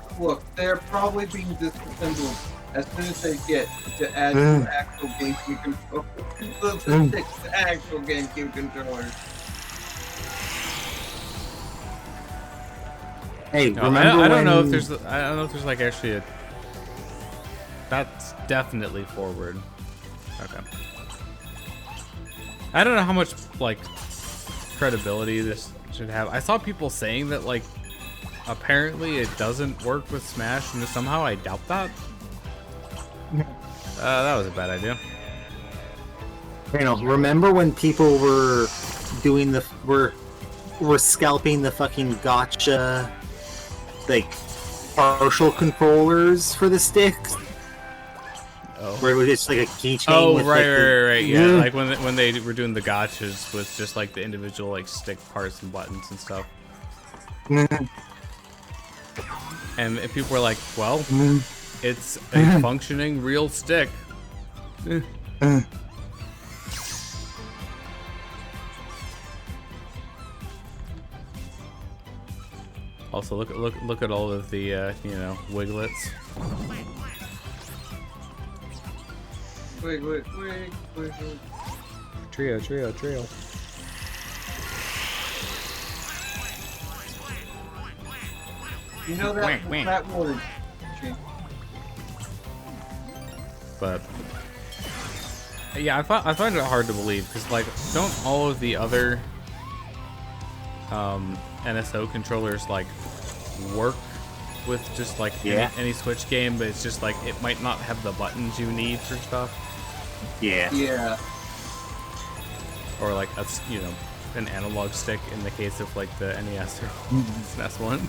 they're probably being disassembled as soon as they get to add the actual GameCube controllers. The actual GameCube controllers. Hey, No, remember I don't know if when- there's like actually a. That's definitely forward. Okay. I don't know how much like credibility this should have. I saw people saying that like apparently it doesn't work with Smash, and somehow I doubt that. That was a bad idea. You know, remember when people were doing were scalping the fucking gotcha, like, partial controllers for the sticks? Oh. Where it was just like a keychain. Oh, with, right, like, the- right. Yeah, like when they were doing the gotchas with just like the individual like stick parts and buttons and stuff. And people were like, well, it's a functioning real stick. Also, look at all of the you know, wiglets. Wait. Trio. You know that Wah. that word. But yeah, I find it hard to believe because like, don't all of the other NSO controllers like work with just like any Switch game, but it's just like it might not have the buttons you need for stuff, Yeah. or like a, you know, an analog stick in the case of like the NES or SNES one.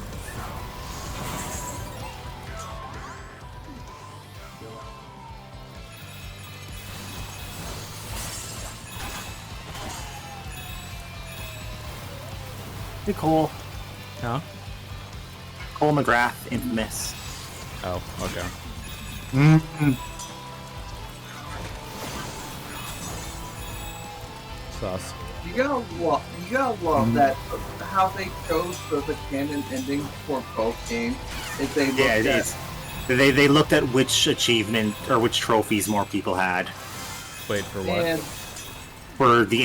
Hey, Cole. Huh? Cole McGrath, infamous. Oh, okay. Sauce. You gotta love that how they chose the canon ending for both games. Is they looked Yeah, at they looked at which achievement or which trophies more people had Wait for what? and for the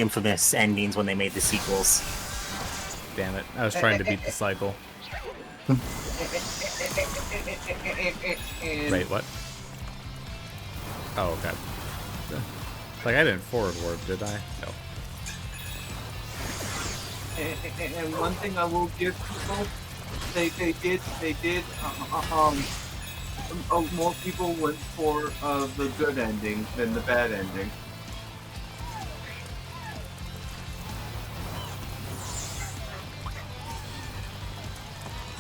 infamous endings when they made the sequels. Damn it! I was trying to beat the cycle. and Wait, what? Oh, okay. Like I didn't forward warp, did I? No. And one thing I will give people, they did more people went for the good ending than the bad ending.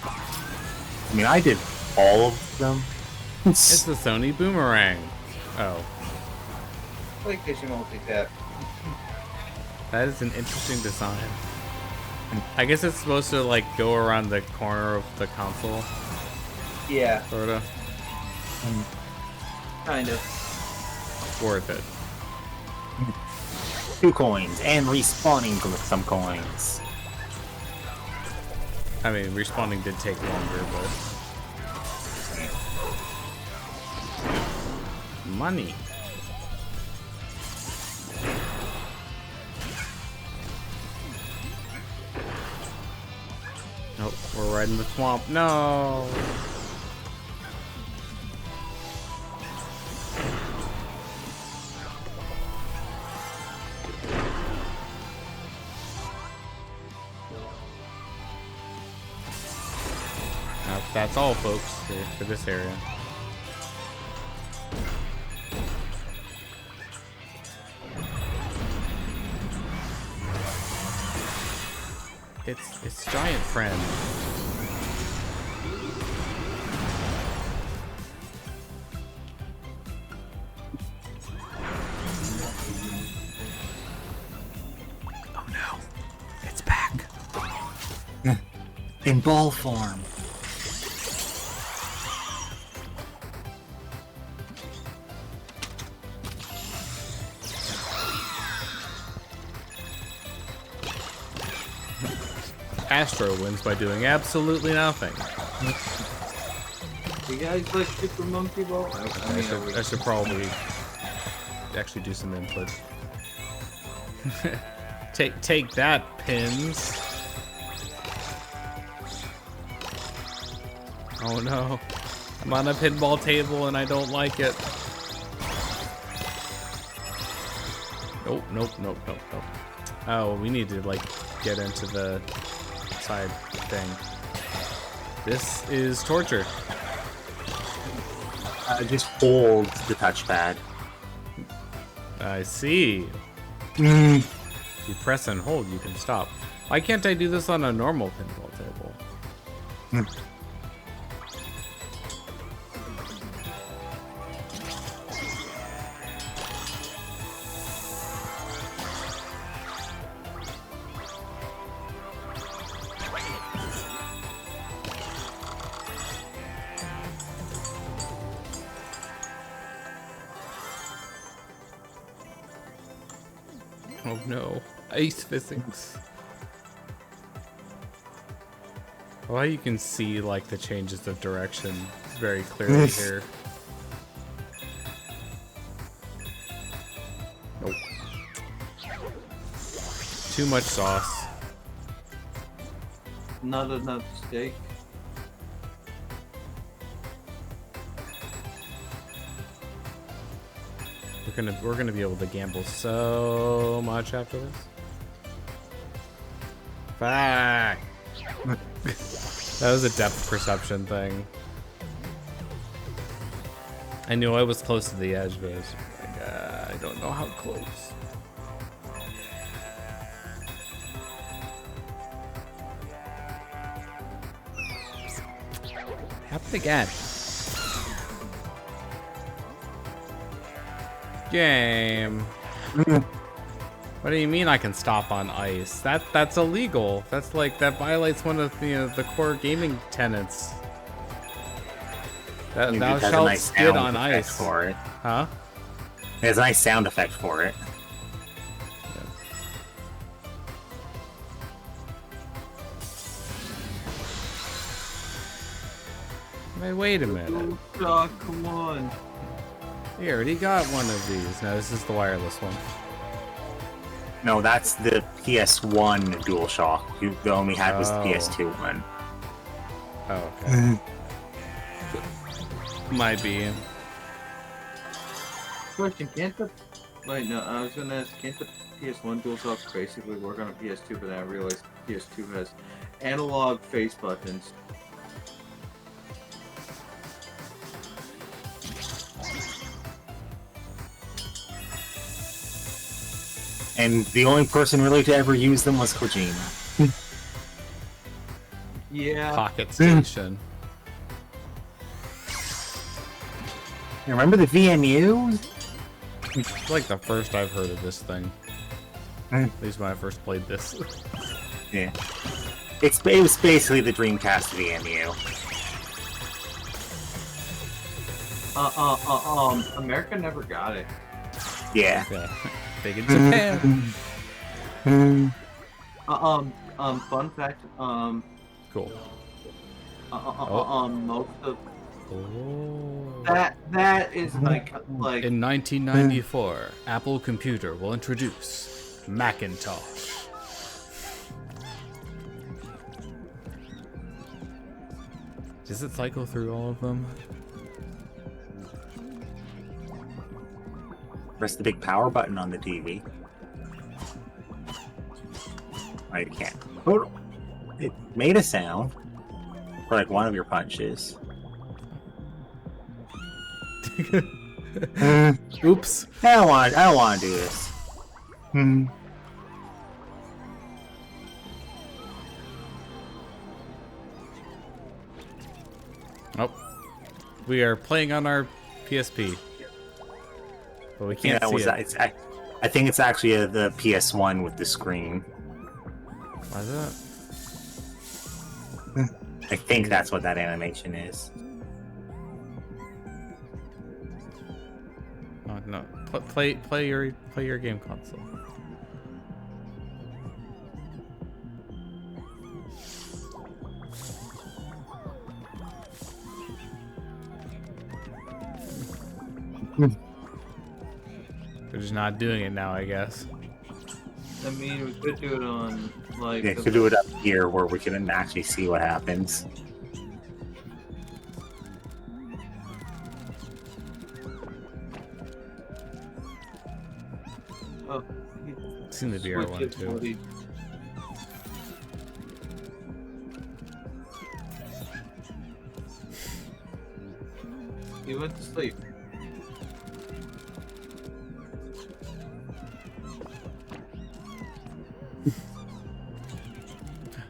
I mean, I did all of them. It's the Sony Boomerang. Oh, PlayStation multi-tap. that is an interesting design. I guess it's supposed to like go around the corner of the console, Yeah, sorta. kind of. Worth it. 2 coins and respawning with some coins. I mean, respawning did take longer, but Money. Nope, we're right in the swamp. No. That's all, folks, for this area. It's Giant Friend. Oh no, it's back. In ball form. Astro wins by doing absolutely nothing. You guys like Super Monkey Ball? I should probably actually do some input. take that, pins. Oh no. I'm on a pinball table and I don't like it. Nope. Oh, we need to like get into the side thing. This is torture. Just hold the touchpad. I see. You press and hold, you can stop. Why can't I do this on a normal pinball table? Oh no, ice physics. Well, you can see like the changes of direction very clearly here. Nope. Too much sauce. Not enough steak. We're gonna be able to gamble so much after this. Fuck. That was a depth perception thing. I knew I was close to the edge, but I was like, I don't know how close. Happened again. Game. What do you mean I can stop on ice? That's illegal. That's like that violates one of the core gaming tenets. That thou shalt skid on ice. For it. Huh? There's a nice sound effect for it. Wait a minute. Oh, come on. We already got one of these. No, this is the wireless one. No, that's the PS1 DualShock. The only had was the PS2 one. Oh, okay. Might be. Question, can't the... Wait, no, I was gonna ask, can't the PS1 DualShock basically work on a PS2, but then I realized PS2 has analog face buttons. And the only person really to ever use them was Kojima. Yeah. Pocket Station. You remember the VMU? It's like the first I've heard of this thing. At least when I first played this. Yeah. It was basically the Dreamcast VMU. America never got it. Yeah. Yeah. Big in Japan. Fun fact, Cool. most of Oh. That is like In 1994, Apple Computer will introduce Macintosh. Does it cycle through all of them? Press the big power button on the TV. Oh, you can't. Oh, it made a sound for like one of your punches. Oops. I don't want to do this. Oh, we are playing on our PSP, but we can't see it. I think it's actually the PS1 with the screen. Why is that? I think that's what that animation is. Oh no! Play your game console. They're just not doing it now, I guess. I mean, we could do it on like. Yeah, could do it up here where we can actually see what happens. Oh, It's in the VR one too. He went to sleep.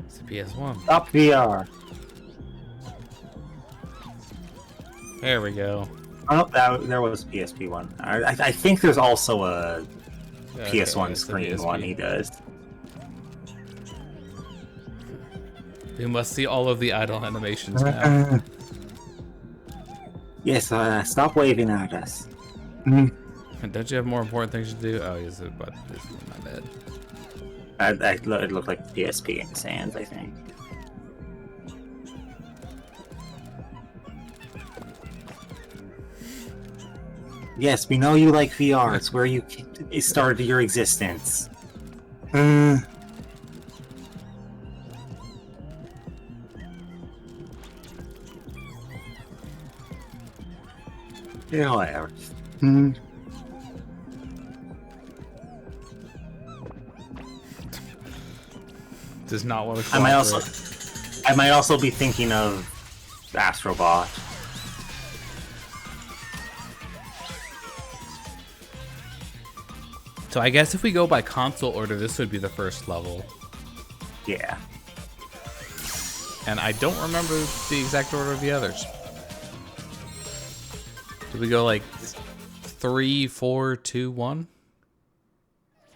It's a PS1. Up VR. There we go. Oh, there was a PSP one. I think there's also a PS1 it's a screen PSP. one he does. We must see all of the idle animations now. Yes, stop waving at us. Don't you have more important things to do? Oh, is it? But this is my bad. It looked like PSP in Sands, I think. Yes, we know you like VR. It's where you started your existence. Yeah, whatever. Does not want to. I might also be thinking of Astrobot. So I guess if we go by console order, this would be the first level. Yeah. And I don't remember the exact order of the others. Did we go like 3, 4, 2, 1?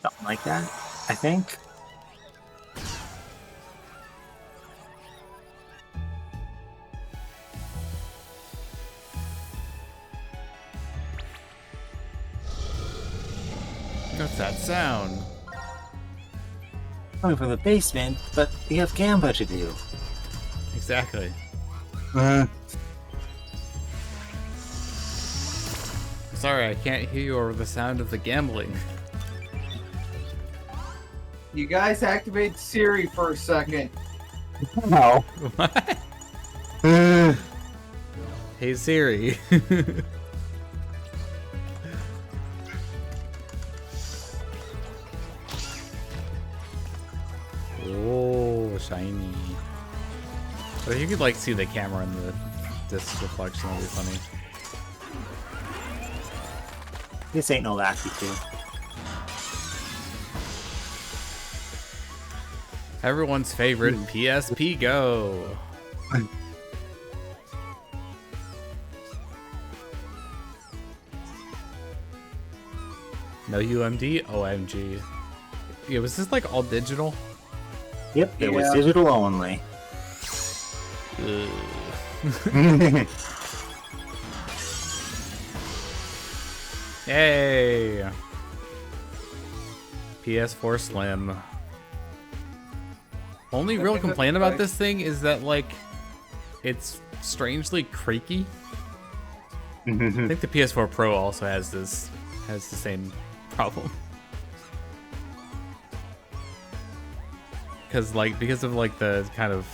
Something like that, I think. What's that sound? Coming from the basement, but we have Gamba to do. Exactly. Sorry, I can't hear you over the sound of the gambling. You guys activate Siri for a second. No. What? Hey Siri. Oh, shiny. But if you could like see the camera in the disc reflection, that'd be funny. This ain't no Lassie 2. Everyone's favorite PSP Go. No UMD? OMG. Yeah, was this like all digital? Yep, it was digital only. Yay! PS4 Slim. Only real complaint about this thing is that like it's strangely creaky. I think the PS4 Pro also has the same problem. Because of like the kind of,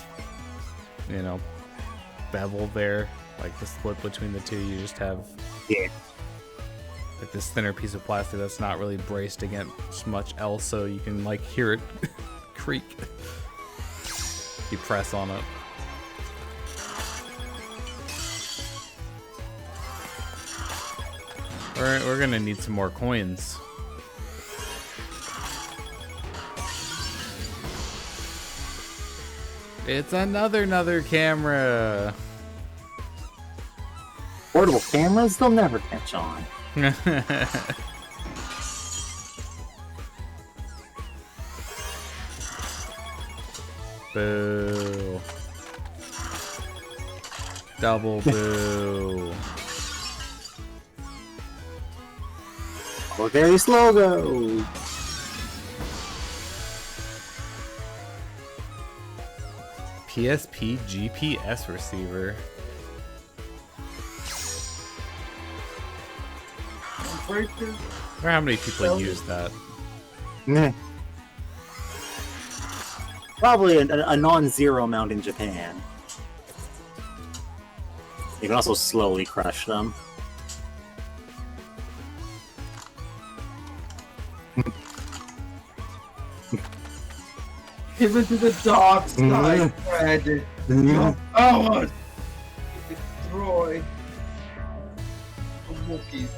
you know, bevel there, like the split between the two, you just have like this thinner piece of plastic that's not really braced against much else, so you can like hear it creak. You press on it. Alright, we're gonna need some more coins. It's another camera. Portable cameras, they'll never catch on. Boo. Double boo. Oh, various logo. PSP GPS receiver. I wonder how many people use that. Meh. Probably a non-zero amount in Japan. You can also slowly crush them. Give it to the dark side, Brandon. Your powers destroy the Wookiees.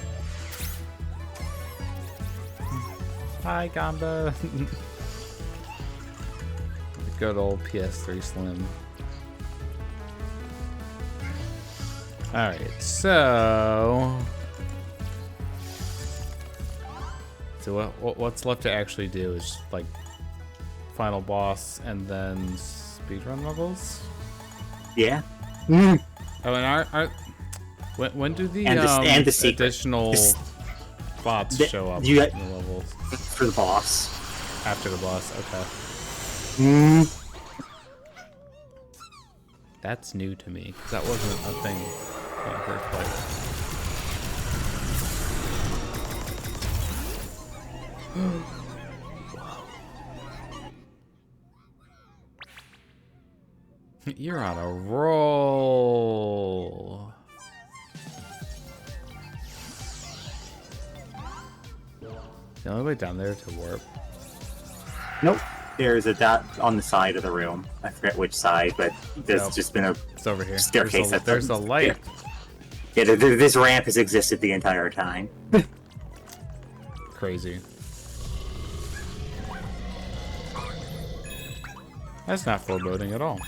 Hi, Gamba. The good old PS3 Slim. Alright, so what's left to actually do is just, like, final boss and then speedrun levels? Yeah. Oh, and when do the additional bots show up in the levels? For the boss. After the boss, okay. That's new to me, because that wasn't a thing when I first played. You're on a roll. The only way down there to warp. Nope. There's a dot on the side of the room. I forget which side, but there's just been a It's over here. staircase. There's a light. Yeah, this ramp has existed the entire time. Crazy. That's not foreboding at all.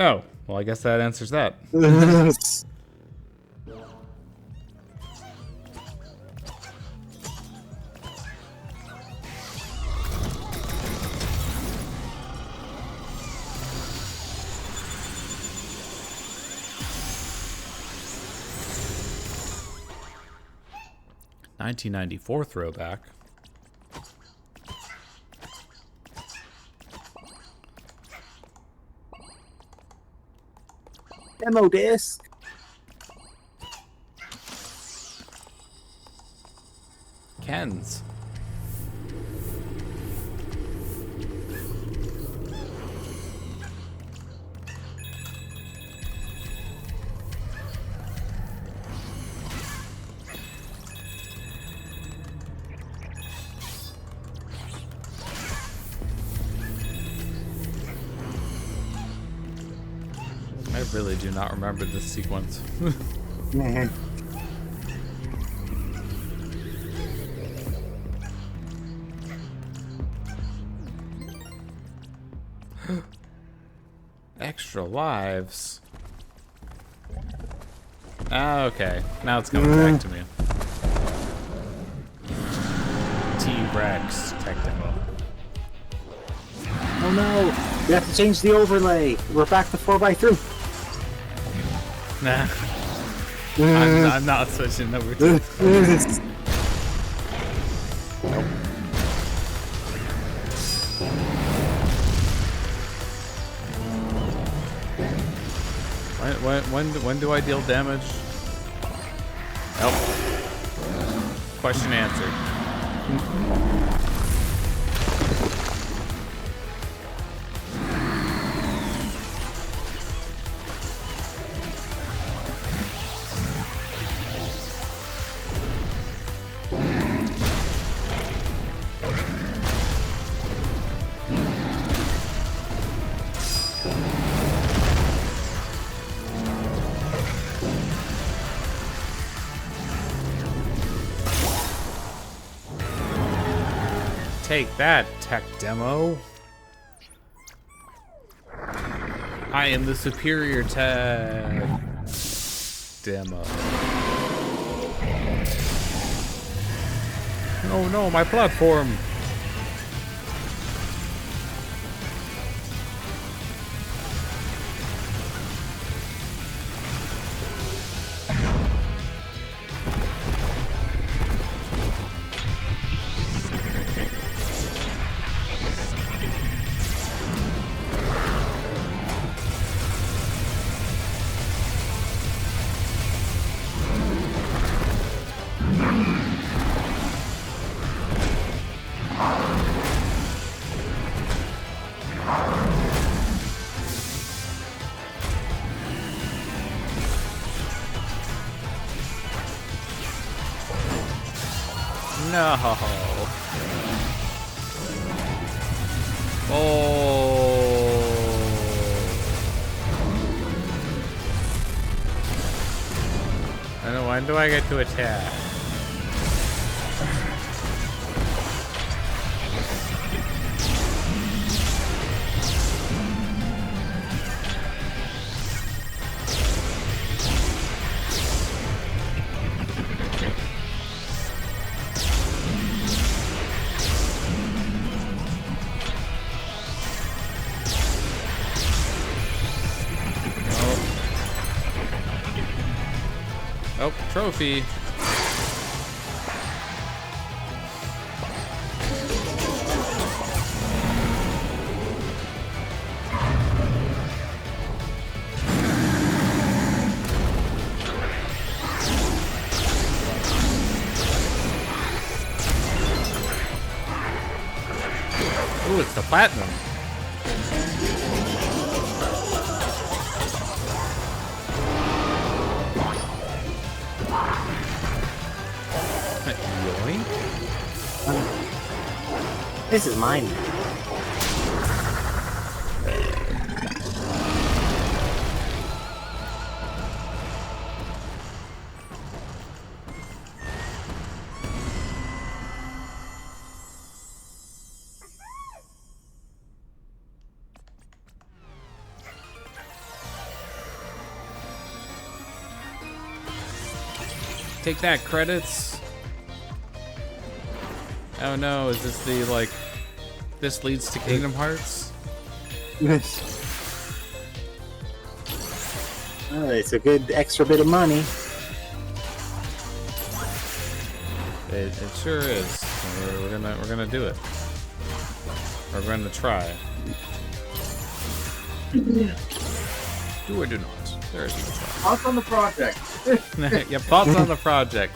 Oh, well, I guess that answers that. $1994 throwback. Demo disc. Ken's. I really do not remember this sequence. Extra lives. Ah, okay. Now it's coming back to me. T-Rex tech demo. Oh no! We have to change the overlay. We're back to 4x3. Nah. I'm not switching over to When do I deal damage? Nope. Question answered. Take that, tech demo. I am the superior tech demo. Oh no, my platform. No. Oh. I know, when do I get to attack? Oh, trophy. Ooh, it's the platinum. This is mine. Take that, credits. Oh no, is this the, like, this leads to Kingdom Hearts? Yes. Oh, it's a good extra bit of money. It sure is. We're gonna do it. We're gonna try. Do or do not. There is no try. Thoughts on the project? Yep, thoughts on the project.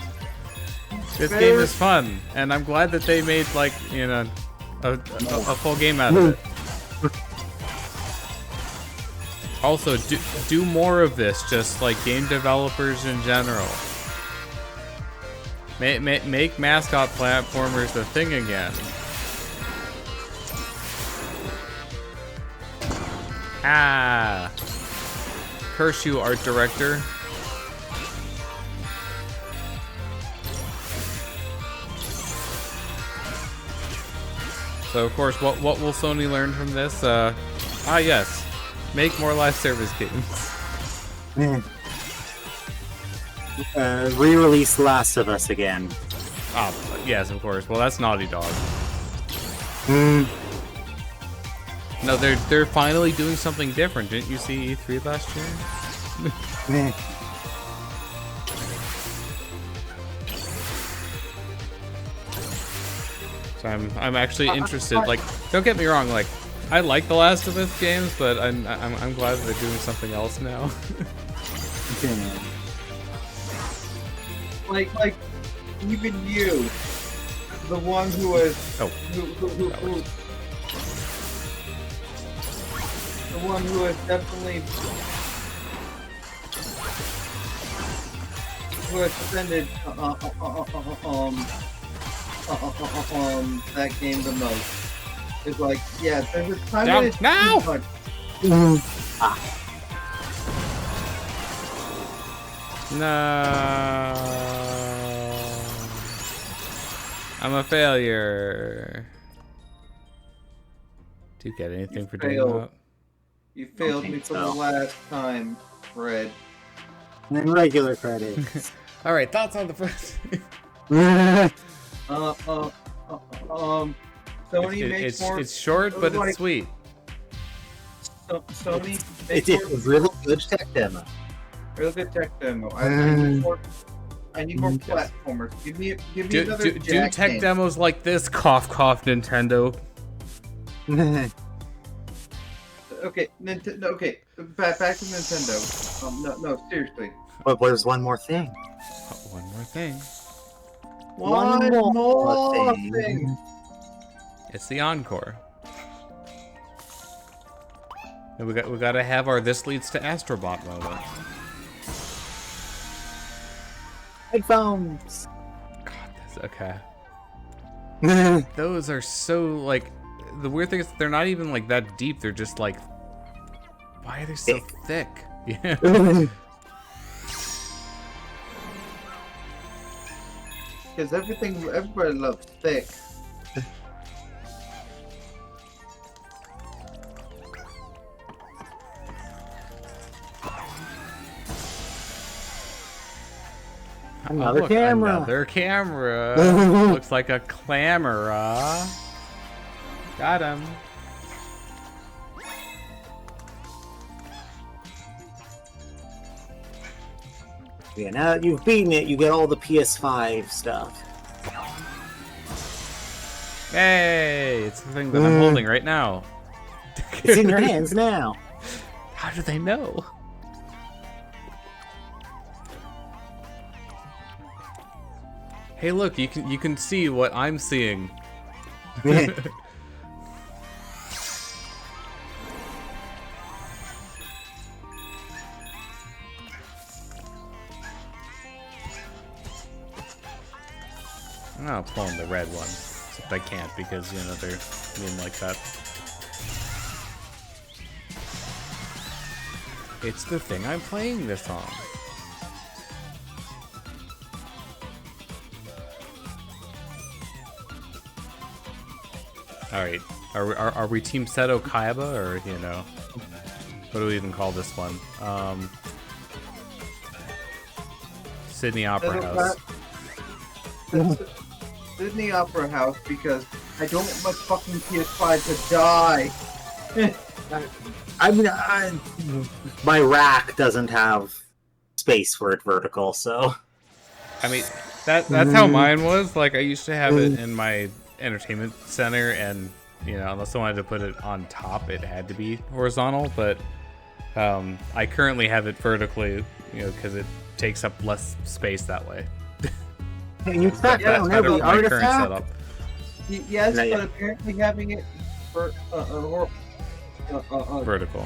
This game is fun, and I'm glad that they made, like, you know, a full game out of it. Also, do more of this, just like game developers in general. Make mascot platformers a thing again. Ah! Curse you, art director. So of course, what will Sony learn from this? Yes, make more live service games. Re-release Last of Us again. Yes, of course. Well, that's Naughty Dog. Mm. No, they're finally doing something different. Didn't you see E3 last year? So I'm actually interested. Like, don't get me wrong. Like, I like the Last of Us games, but I'm glad that they're doing something else now. Edition. Like, even you, the one who was, Oh. the one who was definitely, who has defended, that game the most. Is like, yeah, there's a time Down when it's now! too much. No. I'm a failure. Do you get anything for doing failed. that? You failed me think for so. the last time, Fred. And then regular credits. All right, thoughts on the first. Sony makes more. It's short, but like- it's sweet. Sony It's makes a more, really good tech demo. real good tech demo. I need more platformers. Give me another Do Jack tech game. demos like this. Cough, cough, Nintendo. Okay, Nintendo. Okay, back to Nintendo. No, seriously. But there's one more thing. One more thing. One more thing. It's the encore. And we gotta have our "this leads to Astrobot" moment. Headphones. God, that's okay. Those are so like. The weird thing is they're not even like that deep. They're just like. Why are they so thick? Yeah. Because everybody loves thick. Another look, camera. Another camera. Looks like a clamera. Got him. Yeah, now that you've beaten it, you get all the PS5 stuff. Hey, it's the thing that I'm holding right now. It's in your hands now. How do they know? Hey, look, you can see what I'm seeing. I'm pulling the red one, except I can't because they're mean like that. It's the thing I'm playing this on. All right, are we Team Seto Kaiba or what do we even call this one? Sydney Opera House. Sydney Opera House because I don't want my fucking PS5 to die. I mean, my rack doesn't have space for it vertical, so. I mean, that's how mine was. Like, I used to have it in my entertainment center, and unless I wanted to put it on top, it had to be horizontal. But I currently have it vertically, because it takes up less space that way. Can you track That's down kind of every my current artifact? setup. Yes, Not but yet. apparently having it for Vertical.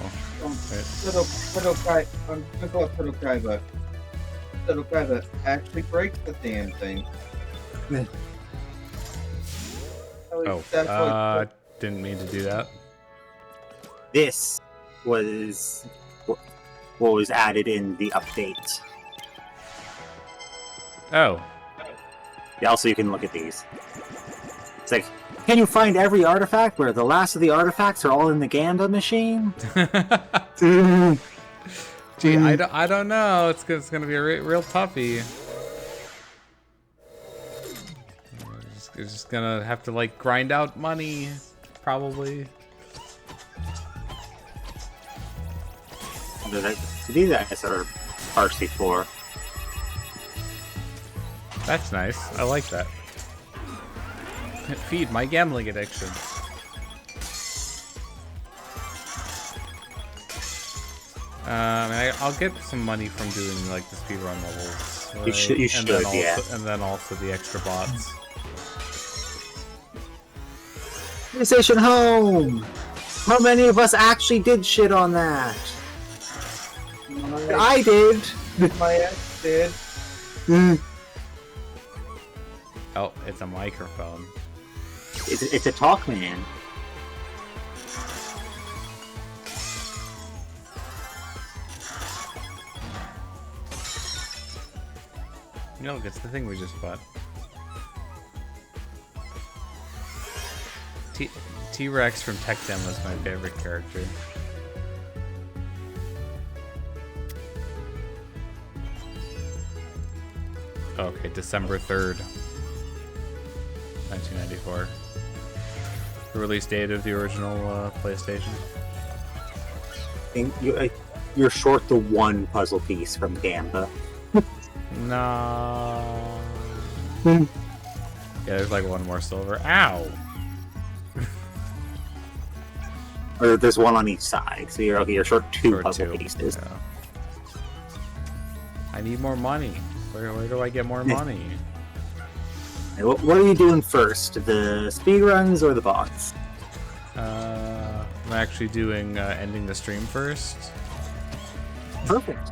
Kaiba actually breaks the damn thing. Oh, That's didn't mean to do that. This was what was added in the update. Oh, Yeah, also, you can look at these. It's like, can you find every artifact where the last of the artifacts are all in the Ganda machine? gee, I don't know. It's gonna be a real toughie. We're just gonna have to like grind out money, probably. These guys are RC4. That's nice. I like that. Feed my gambling addiction. I'll get some money from doing like the speedrun levels. Right? You should, yeah. And then also the extra bots. PlayStation Home! How many of us actually did shit on that? I did! My ex did. Oh, it's a microphone. It's a Talkman. No, it's the thing we just bought. T-Rex from Tech Demo is my favorite character. Okay, December 3rd, 1994. The release date of the original PlayStation. You're short the one puzzle piece from Gamba. No. Yeah, there's like one more silver. Ow! Or there's one on each side, so you're short two puzzle pieces. Yeah. I need more money. Where do I get more money? What are you doing first? The speedruns or the bots? I'm actually doing ending the stream first. Perfect.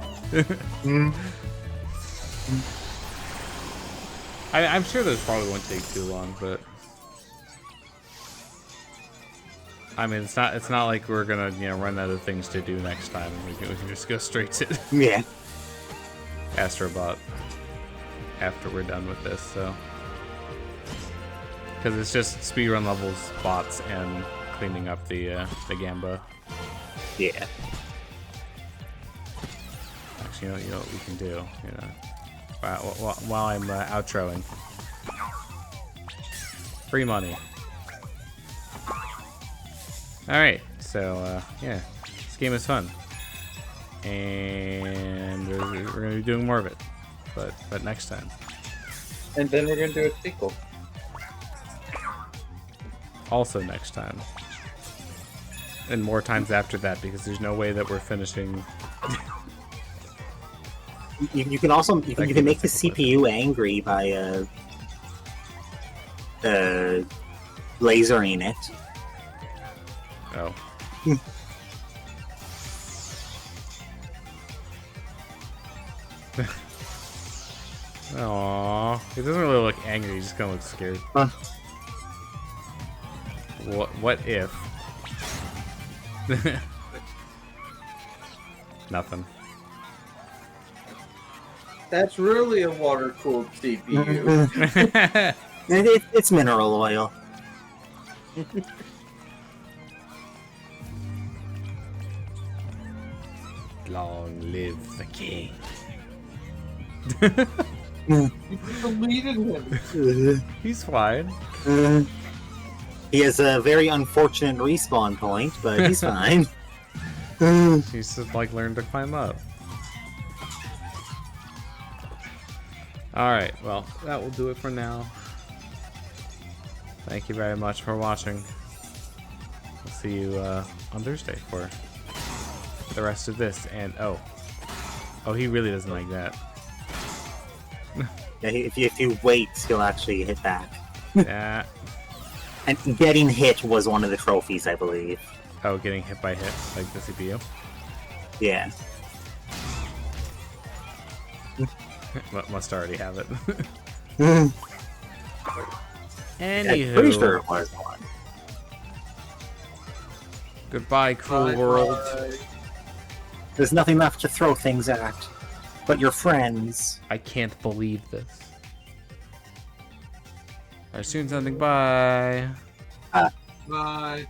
I'm sure this probably won't take too long, but I mean, it's not like we're gonna run out of things to do next time. We can just go straight to Astrobot after we're done with this. So because it's just speedrun levels, bots, and cleaning up the Gamba. Yeah. Actually, you know what we can do. While I'm outroing. Free money. Alright, so yeah, this game is fun. And we're going to be doing more of it. But next time. And then we're going to do a sequel. Also next time. And more times after that, because there's no way that we're finishing... You can also you can make the CPU angry by lasering it. Oh. Aww. He doesn't really look angry, he just kind of looks scared. Huh. What if? Nothing. That's really a water-cooled CPU. It's mineral oil. Long live the king. You deleted him. He's fine. He has a very unfortunate respawn point, but he's fine. He's just like learned to climb up. Alright, well, that will do it for now. Thank you very much for watching. I'll see you on Thursday for the rest of this. And oh, he really doesn't like that. Yeah, if you wait, he'll actually hit back. Yeah. And getting hit was one of the trophies, I believe. Oh, getting hit by hit, like the CPU? Yeah. Must already have it. I'm Anywho. pretty sure it was one. Goodbye, cruel Bye, world. bye. There's nothing left to throw things at. But your friends. I can't believe this. Alright, soon something. Bye. Bye.